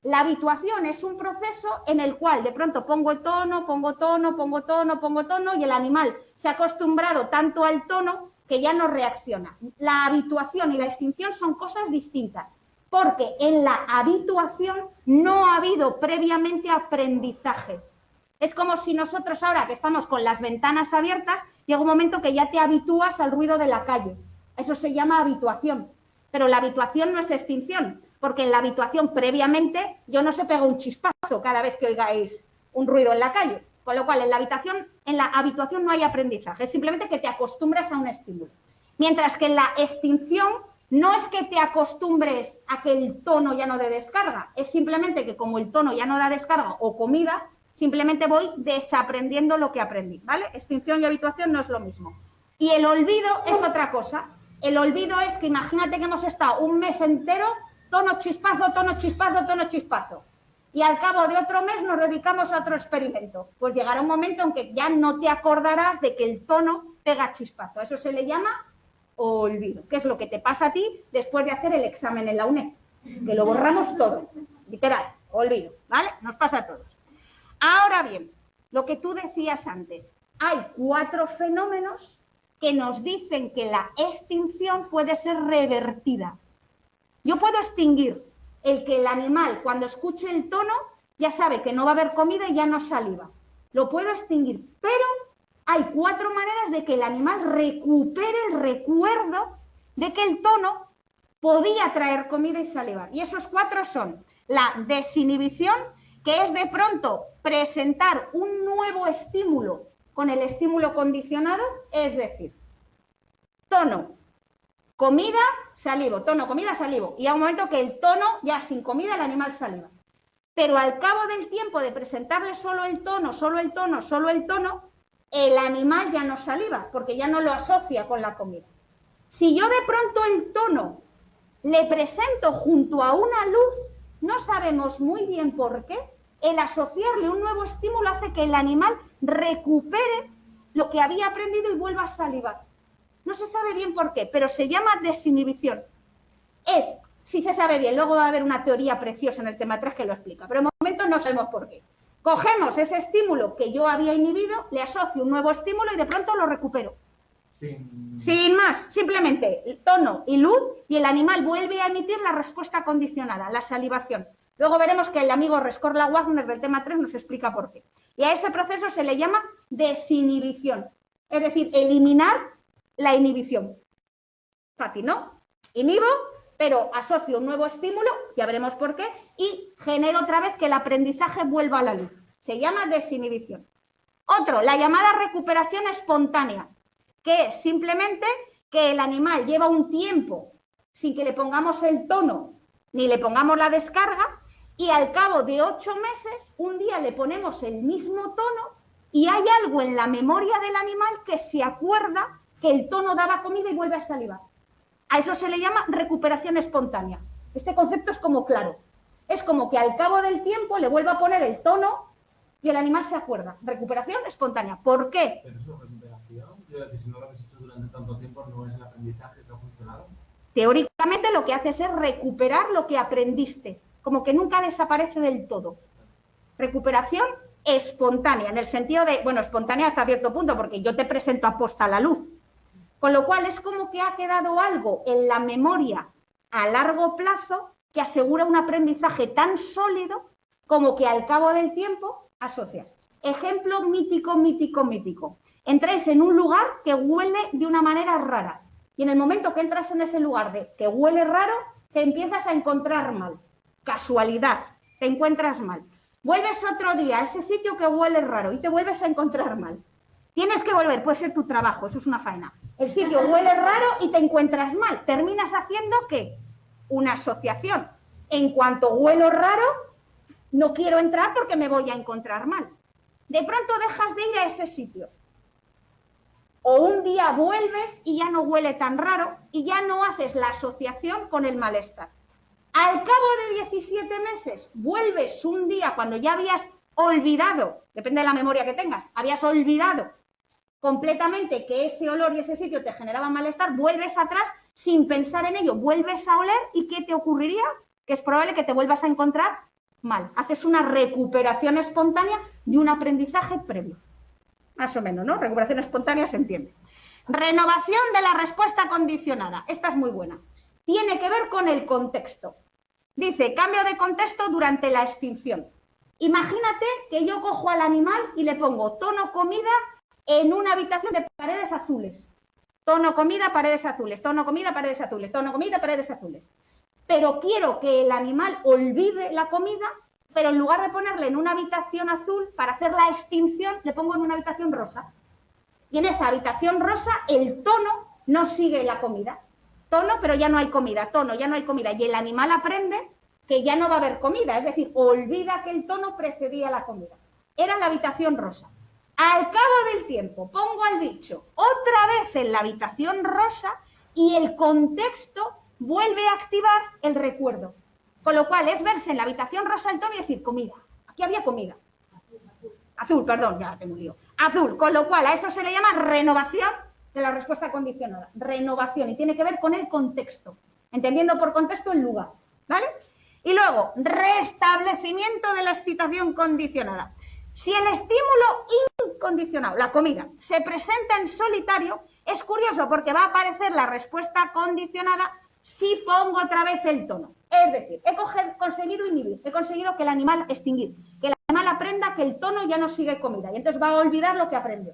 La habituación es un proceso en el cual de pronto pongo el tono, pongo tono, pongo tono, pongo tono y el animal se ha acostumbrado tanto al tono que ya no reacciona. La habituación y la extinción son cosas distintas, porque en la habituación no ha habido previamente aprendizaje. Es como si nosotros ahora que estamos con las ventanas abiertas, llega un momento que ya te habitúas al ruido de la calle. Eso se llama habituación. Pero la habituación no es extinción, porque en la habituación previamente yo no se pega un chispazo cada vez que oigáis un ruido en la calle. Con lo cual en la habituación no hay aprendizaje, es simplemente que te acostumbras a un estímulo. Mientras que en la extinción no es que te acostumbres a que el tono ya no dé descarga, es simplemente que como el tono ya no da descarga o comida, simplemente voy desaprendiendo lo que aprendí, ¿vale? Extinción y habituación no es lo mismo. Y el olvido es otra cosa. El olvido es que imagínate que hemos estado un mes entero, tono, chispazo, tono, chispazo, tono, chispazo. Y al cabo de otro mes nos dedicamos a otro experimento. Pues llegará un momento en que ya no te acordarás de que el tono pega chispazo. Eso se le llama olvido, que es lo que te pasa a ti después de hacer el examen en la UNED, que lo borramos todo, literal, olvido, ¿vale? Nos pasa a todos. Ahora bien, lo que tú decías antes, hay 4 fenómenos que nos dicen que la extinción puede ser revertida. Yo puedo extinguir el que el animal, cuando escuche el tono, ya sabe que no va a haber comida y ya no saliva. Lo puedo extinguir, pero hay 4 maneras de que el animal recupere el recuerdo de que el tono podía traer comida y salivar. Y esos 4 son la desinhibición, que es de pronto presentar un nuevo estímulo con el estímulo condicionado, es decir, tono, comida, salivo, tono, comida, salivo. Y hay un momento que el tono, ya sin comida, el animal saliva. Pero al cabo del tiempo de presentarle solo el tono, solo el tono, solo el tono, el animal ya no saliva, porque ya no lo asocia con la comida. Si yo de pronto el tono le presento junto a una luz, no sabemos muy bien por qué, el asociarle un nuevo estímulo hace que el animal recupere lo que había aprendido y vuelva a salivar. No se sabe bien por qué, pero se llama desinhibición. Sí se sabe bien, luego va a haber una teoría preciosa en el tema 3 que lo explica, pero de momento no sabemos por qué. Cogemos ese estímulo que yo había inhibido, le asocio un nuevo estímulo y de pronto lo recupero. Sin más, simplemente tono y luz, y el animal vuelve a emitir la respuesta condicionada, la salivación. Luego veremos que el amigo Rescorla Wagner del tema 3 nos explica por qué. Y a ese proceso se le llama desinhibición, es decir, eliminar la inhibición. Fácil, ¿no? Inhibo, pero asocio un nuevo estímulo, ya veremos por qué, y genero otra vez que el aprendizaje vuelva a la luz. Se llama desinhibición. Otro, la llamada recuperación espontánea, que es simplemente que el animal lleva un tiempo sin que le pongamos el tono ni le pongamos la descarga, y al cabo de 8 meses, un día le ponemos el mismo tono y hay algo en la memoria del animal que se acuerda que el tono daba comida y vuelve a salivar. A eso se le llama recuperación espontánea. Este concepto es como claro. Es como que al cabo del tiempo le vuelva a poner el tono y el animal se acuerda. Recuperación espontánea. ¿Por qué? Pero eso es recuperación. Quiero decir, si no lo habéis hecho durante tanto tiempo, ¿no es el aprendizaje que ha funcionado? Teóricamente lo que haces es recuperar lo que aprendiste, como que nunca desaparece del todo. Recuperación espontánea, en el sentido de, bueno, espontánea hasta cierto punto, porque yo te presento aposta la luz. Con lo cual es como que ha quedado algo en la memoria a largo plazo que asegura un aprendizaje tan sólido como que al cabo del tiempo asocias. Ejemplo mítico, mítico, mítico. Entráis en un lugar que huele de una manera rara y en el momento que entras en ese lugar de que huele raro, te empiezas a encontrar mal. Casualidad, te encuentras mal. Vuelves otro día a ese sitio que huele raro y te vuelves a encontrar mal. Tienes que volver, puede ser tu trabajo, eso es una faena. El sitio huele raro y te encuentras mal. Terminas haciendo, ¿qué? Una asociación. En cuanto huelo raro, no quiero entrar porque me voy a encontrar mal. De pronto dejas de ir a ese sitio. O un día vuelves y ya no huele tan raro y ya no haces la asociación con el malestar. Al cabo de 17 meses, vuelves un día cuando ya habías olvidado, depende de la memoria que tengas, habías olvidado completamente que ese olor y ese sitio te generaban malestar, vuelves atrás sin pensar en ello, vuelves a oler y ¿qué te ocurriría? Que es probable que te vuelvas a encontrar mal. Haces una recuperación espontánea de un aprendizaje previo. Más o menos, ¿no? Recuperación espontánea se entiende. Renovación de la respuesta condicionada. Esta es muy buena. Tiene que ver con el contexto. Dice, cambio de contexto durante la extinción. Imagínate que yo cojo al animal y le pongo tono comida en una habitación de paredes azules. Tono comida, paredes azules. Tono comida, paredes azules. Tono comida, paredes azules. Pero quiero que el animal olvide la comida, pero en lugar de ponerle en una habitación azul, para hacer la extinción, le pongo en una habitación rosa. Y en esa habitación rosa, el tono no sigue la comida. Tono, pero ya no hay comida. Tono, ya no hay comida. Y el animal aprende que ya no va a haber comida. Es decir, olvida que el tono precedía la comida. Era la habitación rosa. Al cabo del tiempo, pongo al bicho otra vez en la habitación rosa y el contexto vuelve a activar el recuerdo. Con lo cual es verse en la habitación rosa el tono y decir comida. Aquí había comida. Azul, perdón, ya tengo un lío. Azul, con lo cual a eso se le llama renovación de la respuesta condicionada. Renovación, y tiene que ver con el contexto. Entendiendo por contexto el lugar, ¿vale? Y luego, restablecimiento de la excitación condicionada. Si el estímulo incondicionado, la comida, se presenta en solitario, es curioso porque va a aparecer la respuesta condicionada si pongo otra vez el tono. Es decir, he conseguido inhibir, he conseguido que el animal extinguir, que el animal aprenda que el tono ya no sigue comida y entonces va a olvidar lo que aprendió.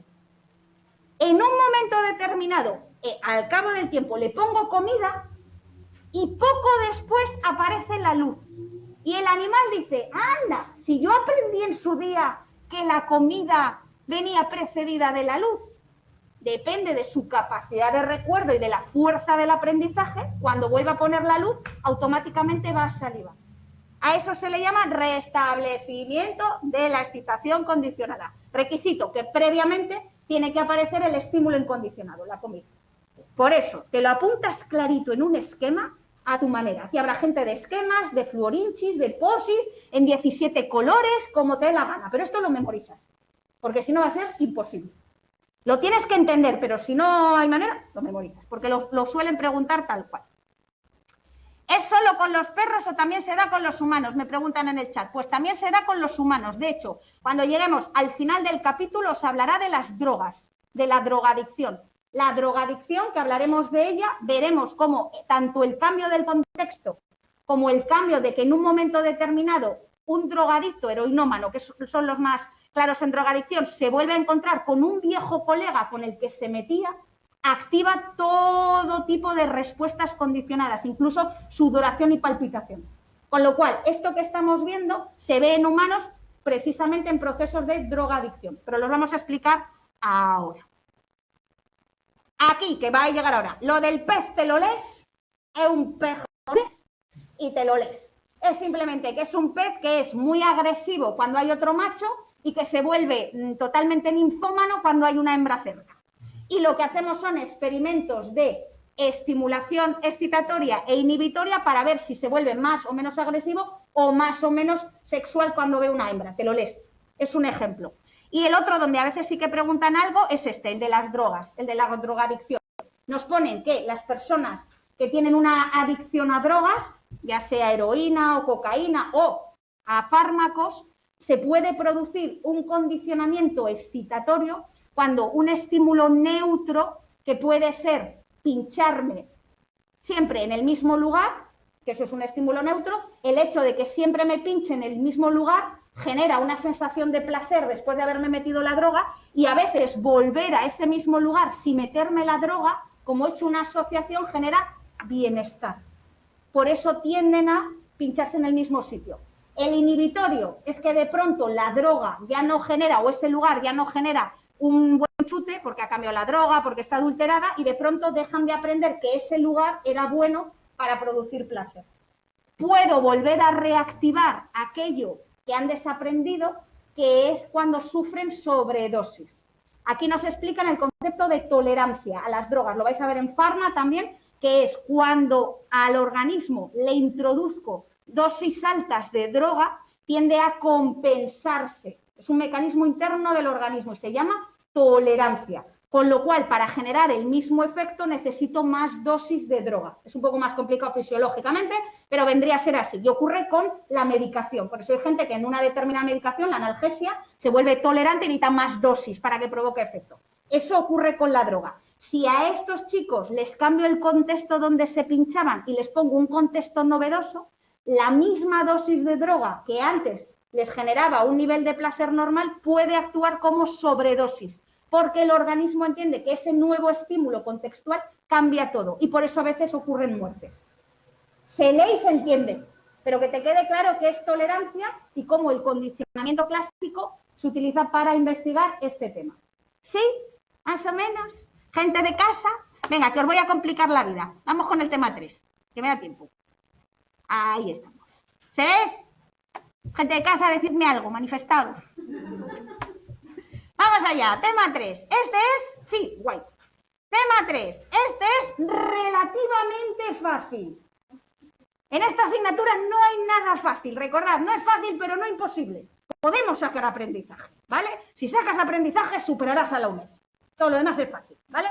En un momento determinado, al cabo del tiempo, le pongo comida y poco después aparece la luz. Y el animal dice, anda, si yo aprendí en su día que la comida venía precedida de la luz, depende de su capacidad de recuerdo y de la fuerza del aprendizaje, cuando vuelva a poner la luz, automáticamente va a salivar. A eso se le llama restablecimiento de la excitación condicionada. Requisito que previamente tiene que aparecer el estímulo incondicionado, la comida. Por eso, te lo apuntas clarito en un esquema a tu manera. Aquí habrá gente de esquemas, de fluorinchis, de posit, en 17 colores, como te dé la gana. Pero esto lo memorizas, porque si no va a ser imposible. Lo tienes que entender, pero si no hay manera, lo memorizas, porque lo suelen preguntar tal cual. ¿Es solo con los perros o también se da con los humanos? Me preguntan en el chat. Pues también se da con los humanos. De hecho, cuando lleguemos al final del capítulo os hablará de las drogas, de la drogadicción. La drogadicción, que hablaremos de ella, veremos cómo tanto el cambio del contexto como el cambio de que en un momento determinado un drogadicto heroinómano, que son los más claros en drogadicción, se vuelve a encontrar con un viejo colega con el que se metía, activa todo tipo de respuestas condicionadas, incluso sudoración y palpitación. Con lo cual, esto que estamos viendo se ve en humanos precisamente en procesos de drogadicción, pero los vamos a explicar ahora. Aquí, que va a llegar ahora, lo del pez te lo lees, es un pez y te lo lees. Es simplemente que es un pez que es muy agresivo cuando hay otro macho y que se vuelve totalmente ninfómano cuando hay una hembra cerca. Y lo que hacemos son experimentos de estimulación excitatoria e inhibitoria para ver si se vuelve más o menos agresivo o más o menos sexual cuando ve una hembra. Te lo lees. Es un ejemplo. Y el otro, donde a veces sí que preguntan algo, es este, el de las drogas, el de la drogadicción. Nos ponen que las personas que tienen una adicción a drogas, ya sea heroína o cocaína o a fármacos, se puede producir un condicionamiento excitatorio cuando un estímulo neutro, que puede ser pincharme siempre en el mismo lugar, que eso es un estímulo neutro, el hecho de que siempre me pinche en el mismo lugar genera una sensación de placer después de haberme metido la droga, y a veces volver a ese mismo lugar sin meterme la droga, como he hecho una asociación, genera bienestar. Por eso tienden a pincharse en el mismo sitio. El inhibitorio es que de pronto la droga ya no genera, o ese lugar ya no genera un buen chute porque ha cambiado la droga, porque está adulterada, y de pronto dejan de aprender que ese lugar era bueno para producir placer. Puedo volver a reactivar aquello que han desaprendido, que es cuando sufren sobredosis. Aquí nos explican el concepto de tolerancia a las drogas, lo vais a ver en Pharma también, que es cuando al organismo le introduzco dosis altas de droga, tiende a compensarse. Es un mecanismo interno del organismo y se llama tolerancia. Con lo cual, para generar el mismo efecto necesito más dosis de droga. Es un poco más complicado fisiológicamente, pero vendría a ser así. Y ocurre con la medicación. Por eso hay gente que en una determinada medicación, la analgesia, se vuelve tolerante y necesita más dosis para que provoque efecto. Eso ocurre con la droga. Si a estos chicos les cambio el contexto donde se pinchaban y les pongo un contexto novedoso, la misma dosis de droga que antes les generaba un nivel de placer normal puede actuar como sobredosis, porque el organismo entiende que ese nuevo estímulo contextual cambia todo y por eso a veces ocurren muertes. Se lee y se entiende, pero que te quede claro que es tolerancia y cómo el condicionamiento clásico se utiliza para investigar este tema. ¿Sí? ¿Más o menos? Gente de casa, venga, que os voy a complicar la vida. Vamos con el tema 3, que me da tiempo. Ahí estamos. ¿Se ve? Gente de casa, decidme algo, manifestaros. Vamos allá, tema 3. Este es, sí, guay. Tema 3. Este es relativamente fácil. En esta asignatura no hay nada fácil. Recordad, no es fácil, pero no imposible. Podemos sacar aprendizaje, ¿vale? Si sacas aprendizaje, superarás a la UNED. Todo lo demás es fácil, ¿vale?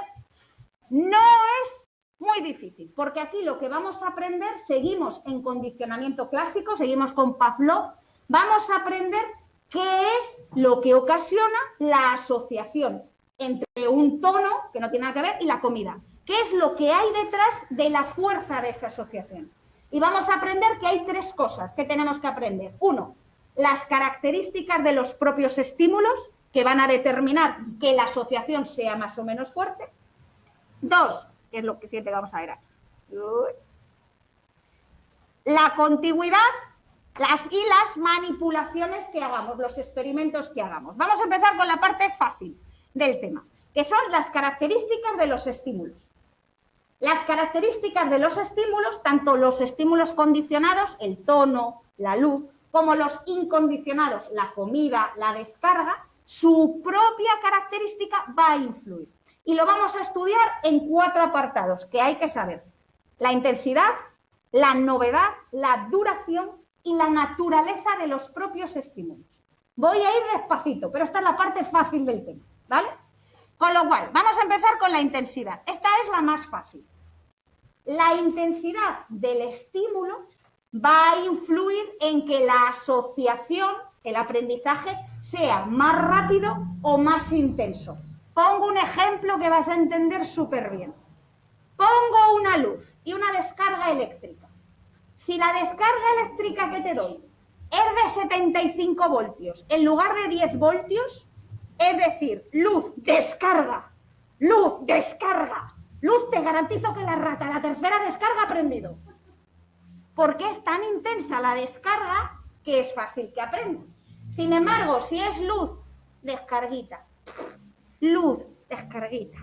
No es muy difícil, porque aquí lo que vamos a aprender, seguimos en condicionamiento clásico, seguimos con Pavlov, vamos a aprender qué es lo que ocasiona la asociación entre un tono, que no tiene nada que ver, y la comida. ¿Qué es lo que hay detrás de la fuerza de esa asociación? Y vamos a aprender que hay 3 cosas que tenemos que aprender. 1, las características de los propios estímulos, que van a determinar que la asociación sea más o menos fuerte. 2, que es lo que siempre vamos a ver aquí. La contigüidad y las manipulaciones que hagamos, los experimentos que hagamos. Vamos a empezar con la parte fácil del tema, que son las características de los estímulos. Las características de los estímulos, tanto los estímulos condicionados, el tono, la luz, como los incondicionados, la comida, la descarga, su propia característica va a influir. Y lo vamos a estudiar en 4 apartados que hay que saber. La intensidad, la novedad, la duración y la naturaleza de los propios estímulos. Voy a ir despacito, pero esta es la parte fácil del tema, ¿vale? Con lo cual, vamos a empezar con la intensidad. Esta es la más fácil. La intensidad del estímulo va a influir en que la asociación, el aprendizaje, sea más rápido o más intenso. Pongo un ejemplo que vas a entender súper bien. Pongo una luz y una descarga eléctrica. Si la descarga eléctrica que te doy es de 75 voltios en lugar de 10 voltios, es decir, luz, descarga, luz, descarga, luz, te garantizo que la rata, la tercera descarga ha aprendido. Porque es tan intensa la descarga que es fácil que aprenda. Sin embargo, si es luz, descarguita, luz, descarguita,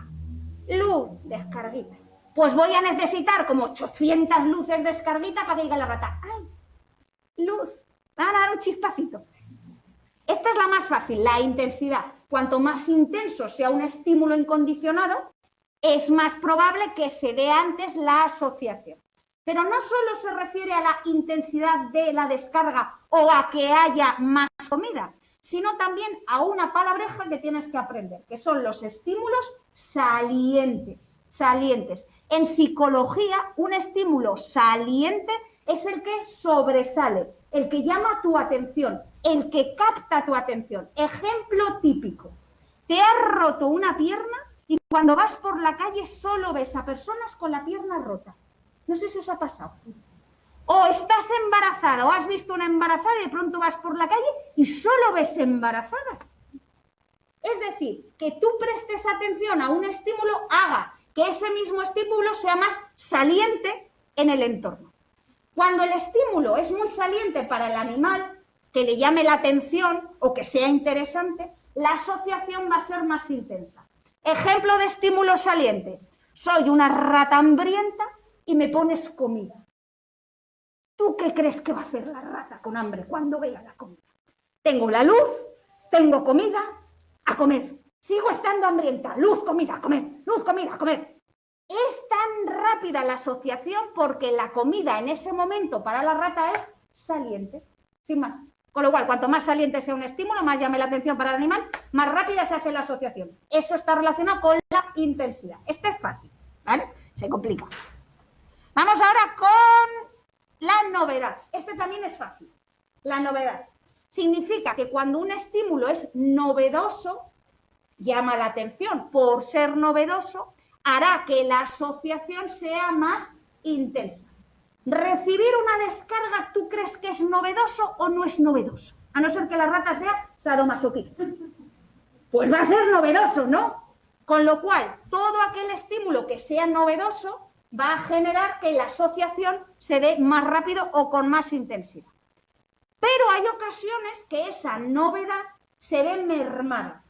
luz, descarguita, pues voy a necesitar como 800 luces descarguita para que diga la rata, ¡ay! Luz, van a dar un chispacito. Esta es la más fácil, la intensidad. Cuanto más intenso sea un estímulo incondicionado, es más probable que se dé antes la asociación. Pero no solo se refiere a la intensidad de la descarga o a que haya más comida, sino también a una palabreja que tienes que aprender, que son los estímulos salientes. Salientes. En psicología, un estímulo saliente es el que sobresale, el que llama tu atención, el que capta tu atención. Ejemplo típico. Te has roto una pierna y cuando vas por la calle solo ves a personas con la pierna rota. No sé si os ha pasado. O estás embarazada o has visto una embarazada y de pronto vas por la calle y solo ves embarazadas. Es decir, que tú prestes atención a un estímulo haga que ese mismo estímulo sea más saliente en el entorno. Cuando el estímulo es muy saliente para el animal, que le llame la atención o que sea interesante, la asociación va a ser más intensa. Ejemplo de estímulo saliente. Soy una rata hambrienta y me pones comida. ¿Tú qué crees que va a hacer la rata con hambre cuando vea la comida? Tengo la luz, tengo comida, a comer. Sigo estando hambrienta. Luz, comida, a comer. Luz, comida, a comer. Es tan rápida la asociación porque la comida en ese momento para la rata es saliente, sin más. Con lo cual, cuanto más saliente sea un estímulo, más llame la atención para el animal, más rápida se hace la asociación. Eso está relacionado con la intensidad. Este es fácil, ¿vale? Se complica. Vamos ahora con la novedad. Este también es fácil. La novedad significa que cuando un estímulo es novedoso, llama la atención. Por ser novedoso, hará que la asociación sea más intensa. Recibir una descarga, ¿tú crees que es novedoso o no es novedoso? A no ser que la rata sea sadomasoquista. Pues va a ser novedoso, ¿no? Con lo cual, todo aquel estímulo que sea novedoso va a generar que la asociación se dé más rápido o con más intensidad. Pero hay ocasiones que esa novedad se ve mermada,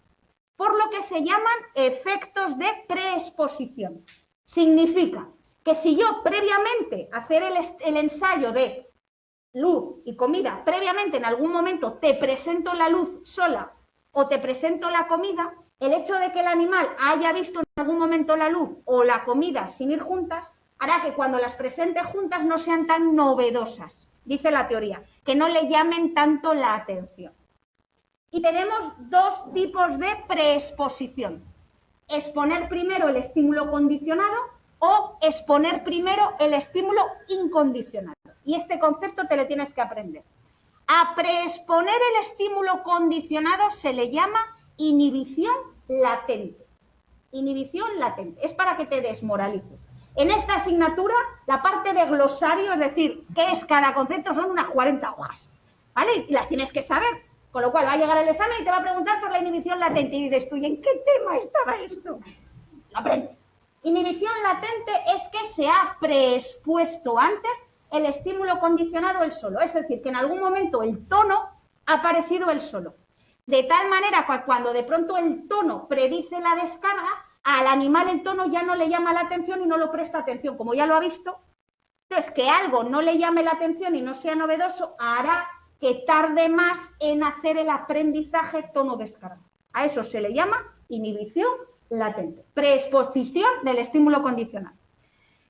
por lo que se llaman efectos de preexposición. Significa que si yo previamente hacer el ensayo de luz y comida, previamente en algún momento te presento la luz sola o te presento la comida, el hecho de que el animal haya visto en algún momento la luz o la comida sin ir juntas, hará que cuando las presente juntas no sean tan novedosas, dice la teoría, que no le llamen tanto la atención. Y tenemos dos tipos de preexposición. Exponer primero el estímulo condicionado o exponer primero el estímulo incondicionado. Y este concepto te lo tienes que aprender. A preexponer el estímulo condicionado se le llama inhibición latente. Inhibición latente. Es para que te desmoralices. En esta asignatura, la parte de glosario, es decir, qué es cada concepto, son unas 40 hojas. ¿Vale? Y las tienes que saber. Con lo cual va a llegar el examen y te va a preguntar por la inhibición latente. Y dices tú, ¿y en qué tema estaba esto? Lo aprendes. Inhibición latente es que se ha preexpuesto antes el estímulo condicionado el solo. Es decir, que en algún momento el tono ha aparecido el solo. De tal manera que cuando de pronto el tono predice la descarga, al animal el tono ya no le llama la atención y no lo presta atención. Como ya lo ha visto, entonces que algo no le llame la atención y no sea novedoso hará que tarde más en hacer el aprendizaje tono-descarga. A eso se le llama inhibición latente, preexposición del estímulo condicional.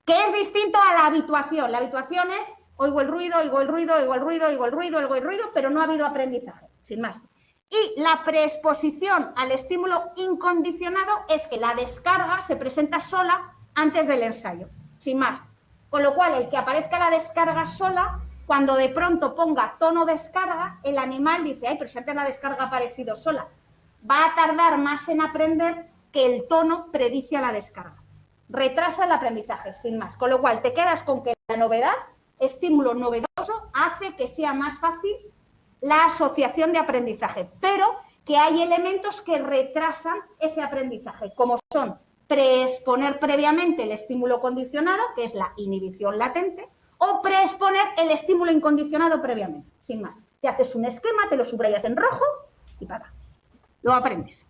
que es distinto a la habituación. La habituación es oigo el ruido, oigo el ruido, oigo el ruido, oigo el ruido, oigo el ruido, pero no ha habido aprendizaje, sin más. Y la preexposición al estímulo incondicionado es que la descarga se presenta sola antes del ensayo, sin más. Con lo cual, el que aparezca la descarga sola, cuando de pronto ponga tono descarga, el animal dice, ay, pero si antes la descarga ha aparecido sola. Va a tardar más en aprender que el tono predice a la descarga. Retrasa el aprendizaje, sin más. Con lo cual, te quedas con que la novedad, estímulo novedoso, hace que sea más fácil la asociación de aprendizaje, pero que hay elementos que retrasan ese aprendizaje, como son preexponer previamente el estímulo condicionado, que es la inhibición latente, o preexponer el estímulo incondicionado previamente, sin más. Te haces un esquema, te lo subrayas en rojo y para. Lo aprendes.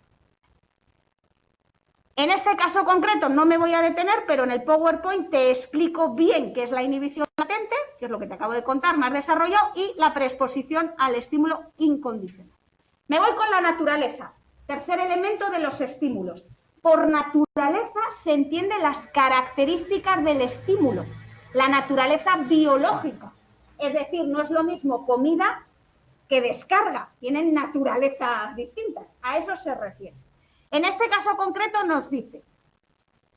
En este caso concreto no me voy a detener, pero en el PowerPoint te explico bien qué es la inhibición latente, que es lo que te acabo de contar, más desarrollado, y la preexposición al estímulo incondicional. Me voy con la naturaleza. Tercer elemento de los estímulos. Por naturaleza se entienden las características del estímulo, la naturaleza biológica. Es decir, no es lo mismo comida que descarga, tienen naturalezas distintas. A eso se refiere. En este caso concreto nos dice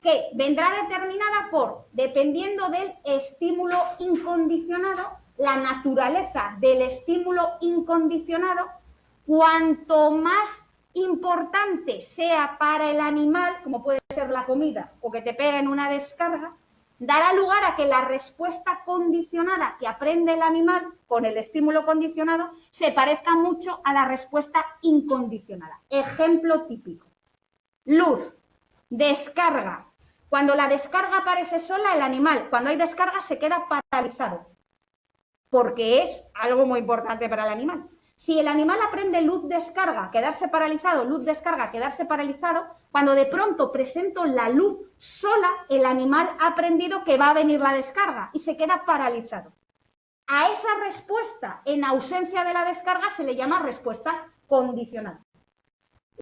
que vendrá determinada por, dependiendo del estímulo incondicionado, la naturaleza del estímulo incondicionado, cuanto más importante sea para el animal, como puede ser la comida o que te peguen una descarga, dará lugar a que la respuesta condicionada que aprende el animal con el estímulo condicionado se parezca mucho a la respuesta incondicionada. Ejemplo típico. Luz, descarga. Cuando la descarga aparece sola, el animal, cuando hay descarga, se queda paralizado, porque es algo muy importante para el animal. Si el animal aprende luz, descarga, quedarse paralizado, luz, descarga, quedarse paralizado, cuando de pronto presento la luz sola, el animal ha aprendido que va a venir la descarga y se queda paralizado. A esa respuesta, en ausencia de la descarga, se le llama respuesta condicionada.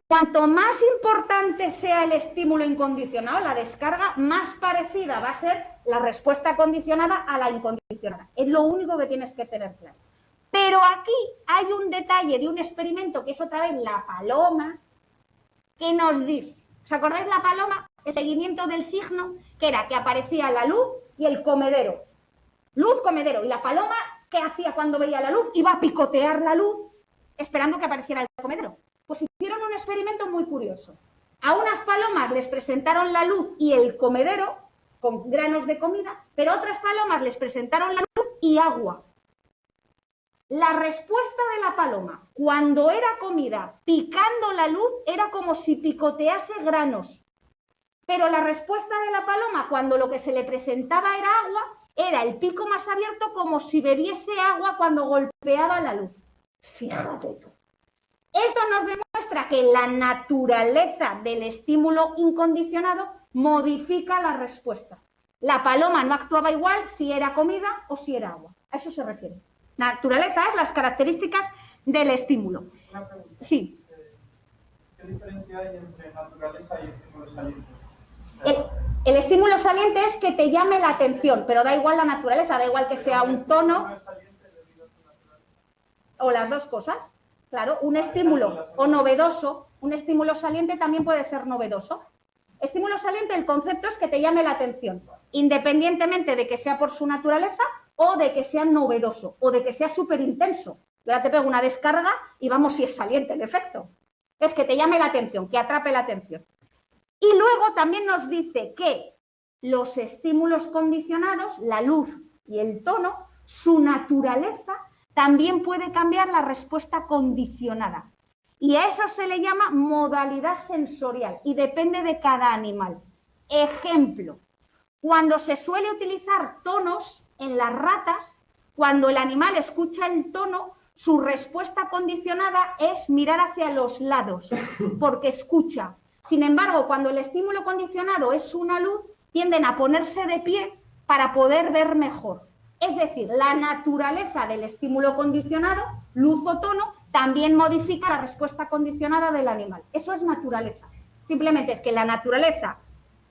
Cuanto más importante sea el estímulo incondicionado, la descarga, más parecida va a ser la respuesta condicionada a la incondicionada. Es lo único que tienes que tener claro. Pero aquí hay un detalle de un experimento que es otra vez la paloma, que nos dice, ¿os acordáis la paloma? El seguimiento del signo, que era que aparecía la luz y el comedero. Luz, comedero. Y la paloma, ¿qué hacía cuando veía la luz? Iba a picotear la luz esperando que apareciera el comedero. Pues hicieron un experimento muy curioso. A unas palomas les presentaron la luz y el comedero con granos de comida, pero a otras palomas les presentaron la luz y agua. La respuesta de la paloma, cuando era comida picando la luz, era como si picotease granos. Pero la respuesta de la paloma, cuando lo que se le presentaba era agua, era el pico más abierto como si bebiese agua cuando golpeaba la luz. Fíjate tú. Esto nos demuestra que la naturaleza del estímulo incondicionado modifica la respuesta. La paloma no actuaba igual si era comida o si era agua. A eso se refiere. Naturaleza es las características del estímulo. Una pregunta. Sí. ¿Qué diferencia hay entre naturaleza y estímulo saliente? El estímulo saliente es que te llame la atención, pero da igual la naturaleza, da igual que sea un tono o las dos cosas. Claro, un estímulo o novedoso, un estímulo saliente también puede ser novedoso. Estímulo saliente, el concepto es que te llame la atención, independientemente de que sea por su naturaleza o de que sea novedoso o de que sea súper intenso. Yo ahora te pego una descarga y vamos si es saliente el efecto. Es que te llame la atención, que atrape la atención. Y luego también nos dice que los estímulos condicionados, la luz y el tono, su naturaleza también puede cambiar la respuesta condicionada. Y a eso se le llama modalidad sensorial y depende de cada animal. Ejemplo, cuando se suele utilizar tonos en las ratas, cuando el animal escucha el tono, su respuesta condicionada es mirar hacia los lados, porque escucha. Sin embargo, cuando el estímulo condicionado es una luz, tienden a ponerse de pie para poder ver mejor. Es decir, la naturaleza del estímulo condicionado, luz o tono, también modifica la respuesta condicionada del animal. Eso es naturaleza. Simplemente es que la naturaleza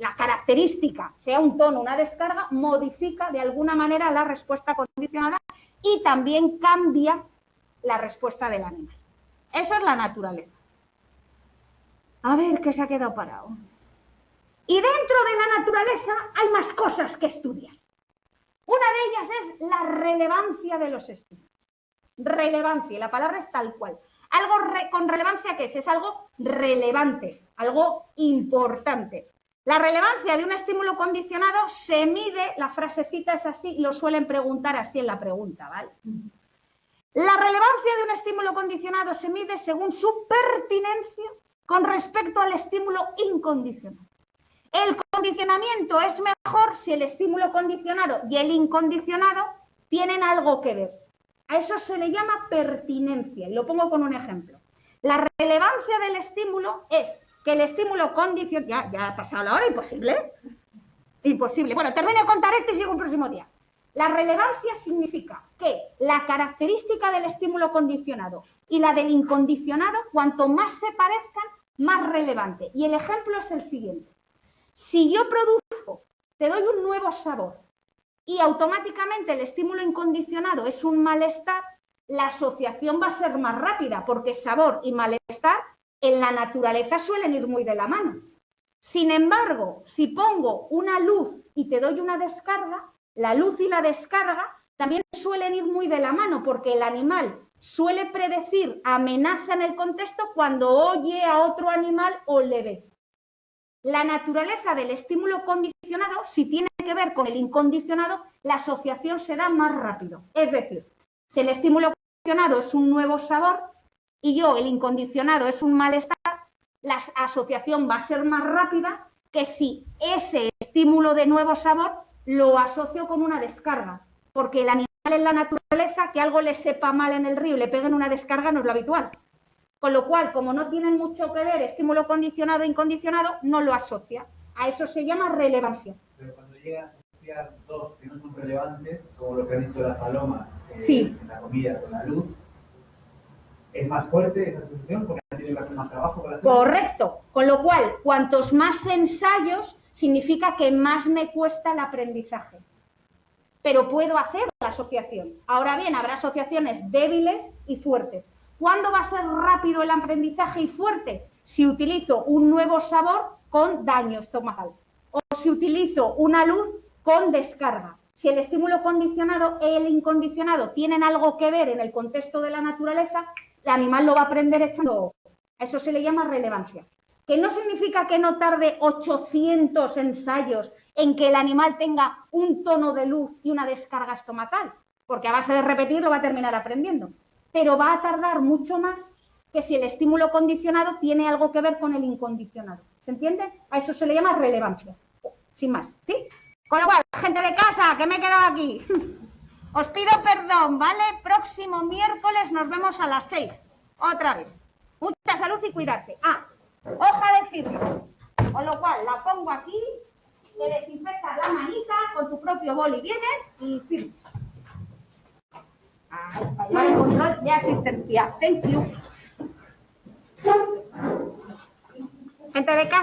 la característica, sea un tono, una descarga, modifica de alguna manera la respuesta condicionada y también cambia la respuesta del animal. Eso es la naturaleza. A ver, ¿qué se ha quedado parado? Y dentro de la naturaleza hay más cosas que estudiar. Una de ellas es la relevancia de los estímulos. Relevancia, y la palabra es tal cual. Algo con relevancia, ¿qué es? Es algo relevante, algo importante. La relevancia de un estímulo condicionado se mide, la frasecita es así, lo suelen preguntar así en la pregunta, ¿vale? La relevancia de un estímulo condicionado se mide según su pertinencia con respecto al estímulo incondicionado. El condicionamiento es mejor si el estímulo condicionado y el incondicionado tienen algo que ver. A eso se le llama pertinencia, y lo pongo con un ejemplo. La relevancia del estímulo es que el estímulo condicionado... Ya ha pasado la hora, imposible. Imposible. Bueno, termino de contar esto y sigo el próximo día. La relevancia significa que la característica del estímulo condicionado y la del incondicionado, cuanto más se parezcan, más relevante. Y el ejemplo es el siguiente. Si yo produzco, te doy un nuevo sabor y automáticamente el estímulo incondicionado es un malestar, la asociación va a ser más rápida porque sabor y malestar en la naturaleza suelen ir muy de la mano. Sin embargo, si pongo una luz y te doy una descarga, la luz y la descarga también suelen ir muy de la mano porque el animal suele predecir amenaza en el contexto cuando oye a otro animal o le ve. La naturaleza del estímulo condicionado, si tiene que ver con el incondicionado, la asociación se da más rápido. Es decir, si el estímulo condicionado es un nuevo sabor y yo, el incondicionado, es un malestar, la asociación va a ser más rápida que si ese estímulo de nuevo sabor lo asocio con una descarga. Porque el animal en la naturaleza, que algo le sepa mal en el río y le peguen una descarga no es lo habitual. Con lo cual, como no tienen mucho que ver estímulo condicionado e incondicionado, no lo asocia. A eso se llama relevancia. Pero cuando llegan a asociar dos que no son relevantes, como lo que han dicho las palomas, sí, en la comida con la luz, ¿es más fuerte esa asociación porque han tenido que hacer más trabajo con la luz? Correcto. Con lo cual, cuantos más ensayos, significa que más me cuesta el aprendizaje. Pero puedo hacer la asociación. Ahora bien, habrá asociaciones débiles y fuertes. ¿Cuándo va a ser rápido el aprendizaje y fuerte? Si utilizo un nuevo sabor con daño estomacal o si utilizo una luz con descarga. Si el estímulo condicionado y el incondicionado tienen algo que ver en el contexto de la naturaleza, el animal lo va a aprender echando ojo. A eso se le llama relevancia. Que no significa que no tarde 800 ensayos en que el animal tenga un tono de luz y una descarga estomacal, porque a base de repetir lo va a terminar aprendiendo. Pero va a tardar mucho más que si el estímulo condicionado tiene algo que ver con el incondicionado. ¿Se entiende? A eso se le llama relevancia. Sin más, ¿sí? Con lo cual, gente de casa, que me he quedado aquí. Os pido perdón, ¿vale? Próximo miércoles nos vemos a las 6. Otra vez. Mucha salud y cuidarse. Ah, hoja de firma. Con lo cual, la pongo aquí, le desinfectas la manita, con tu propio boli vienes y firmas. Para llevar el control de asistencia. Thank you. Gente de casa.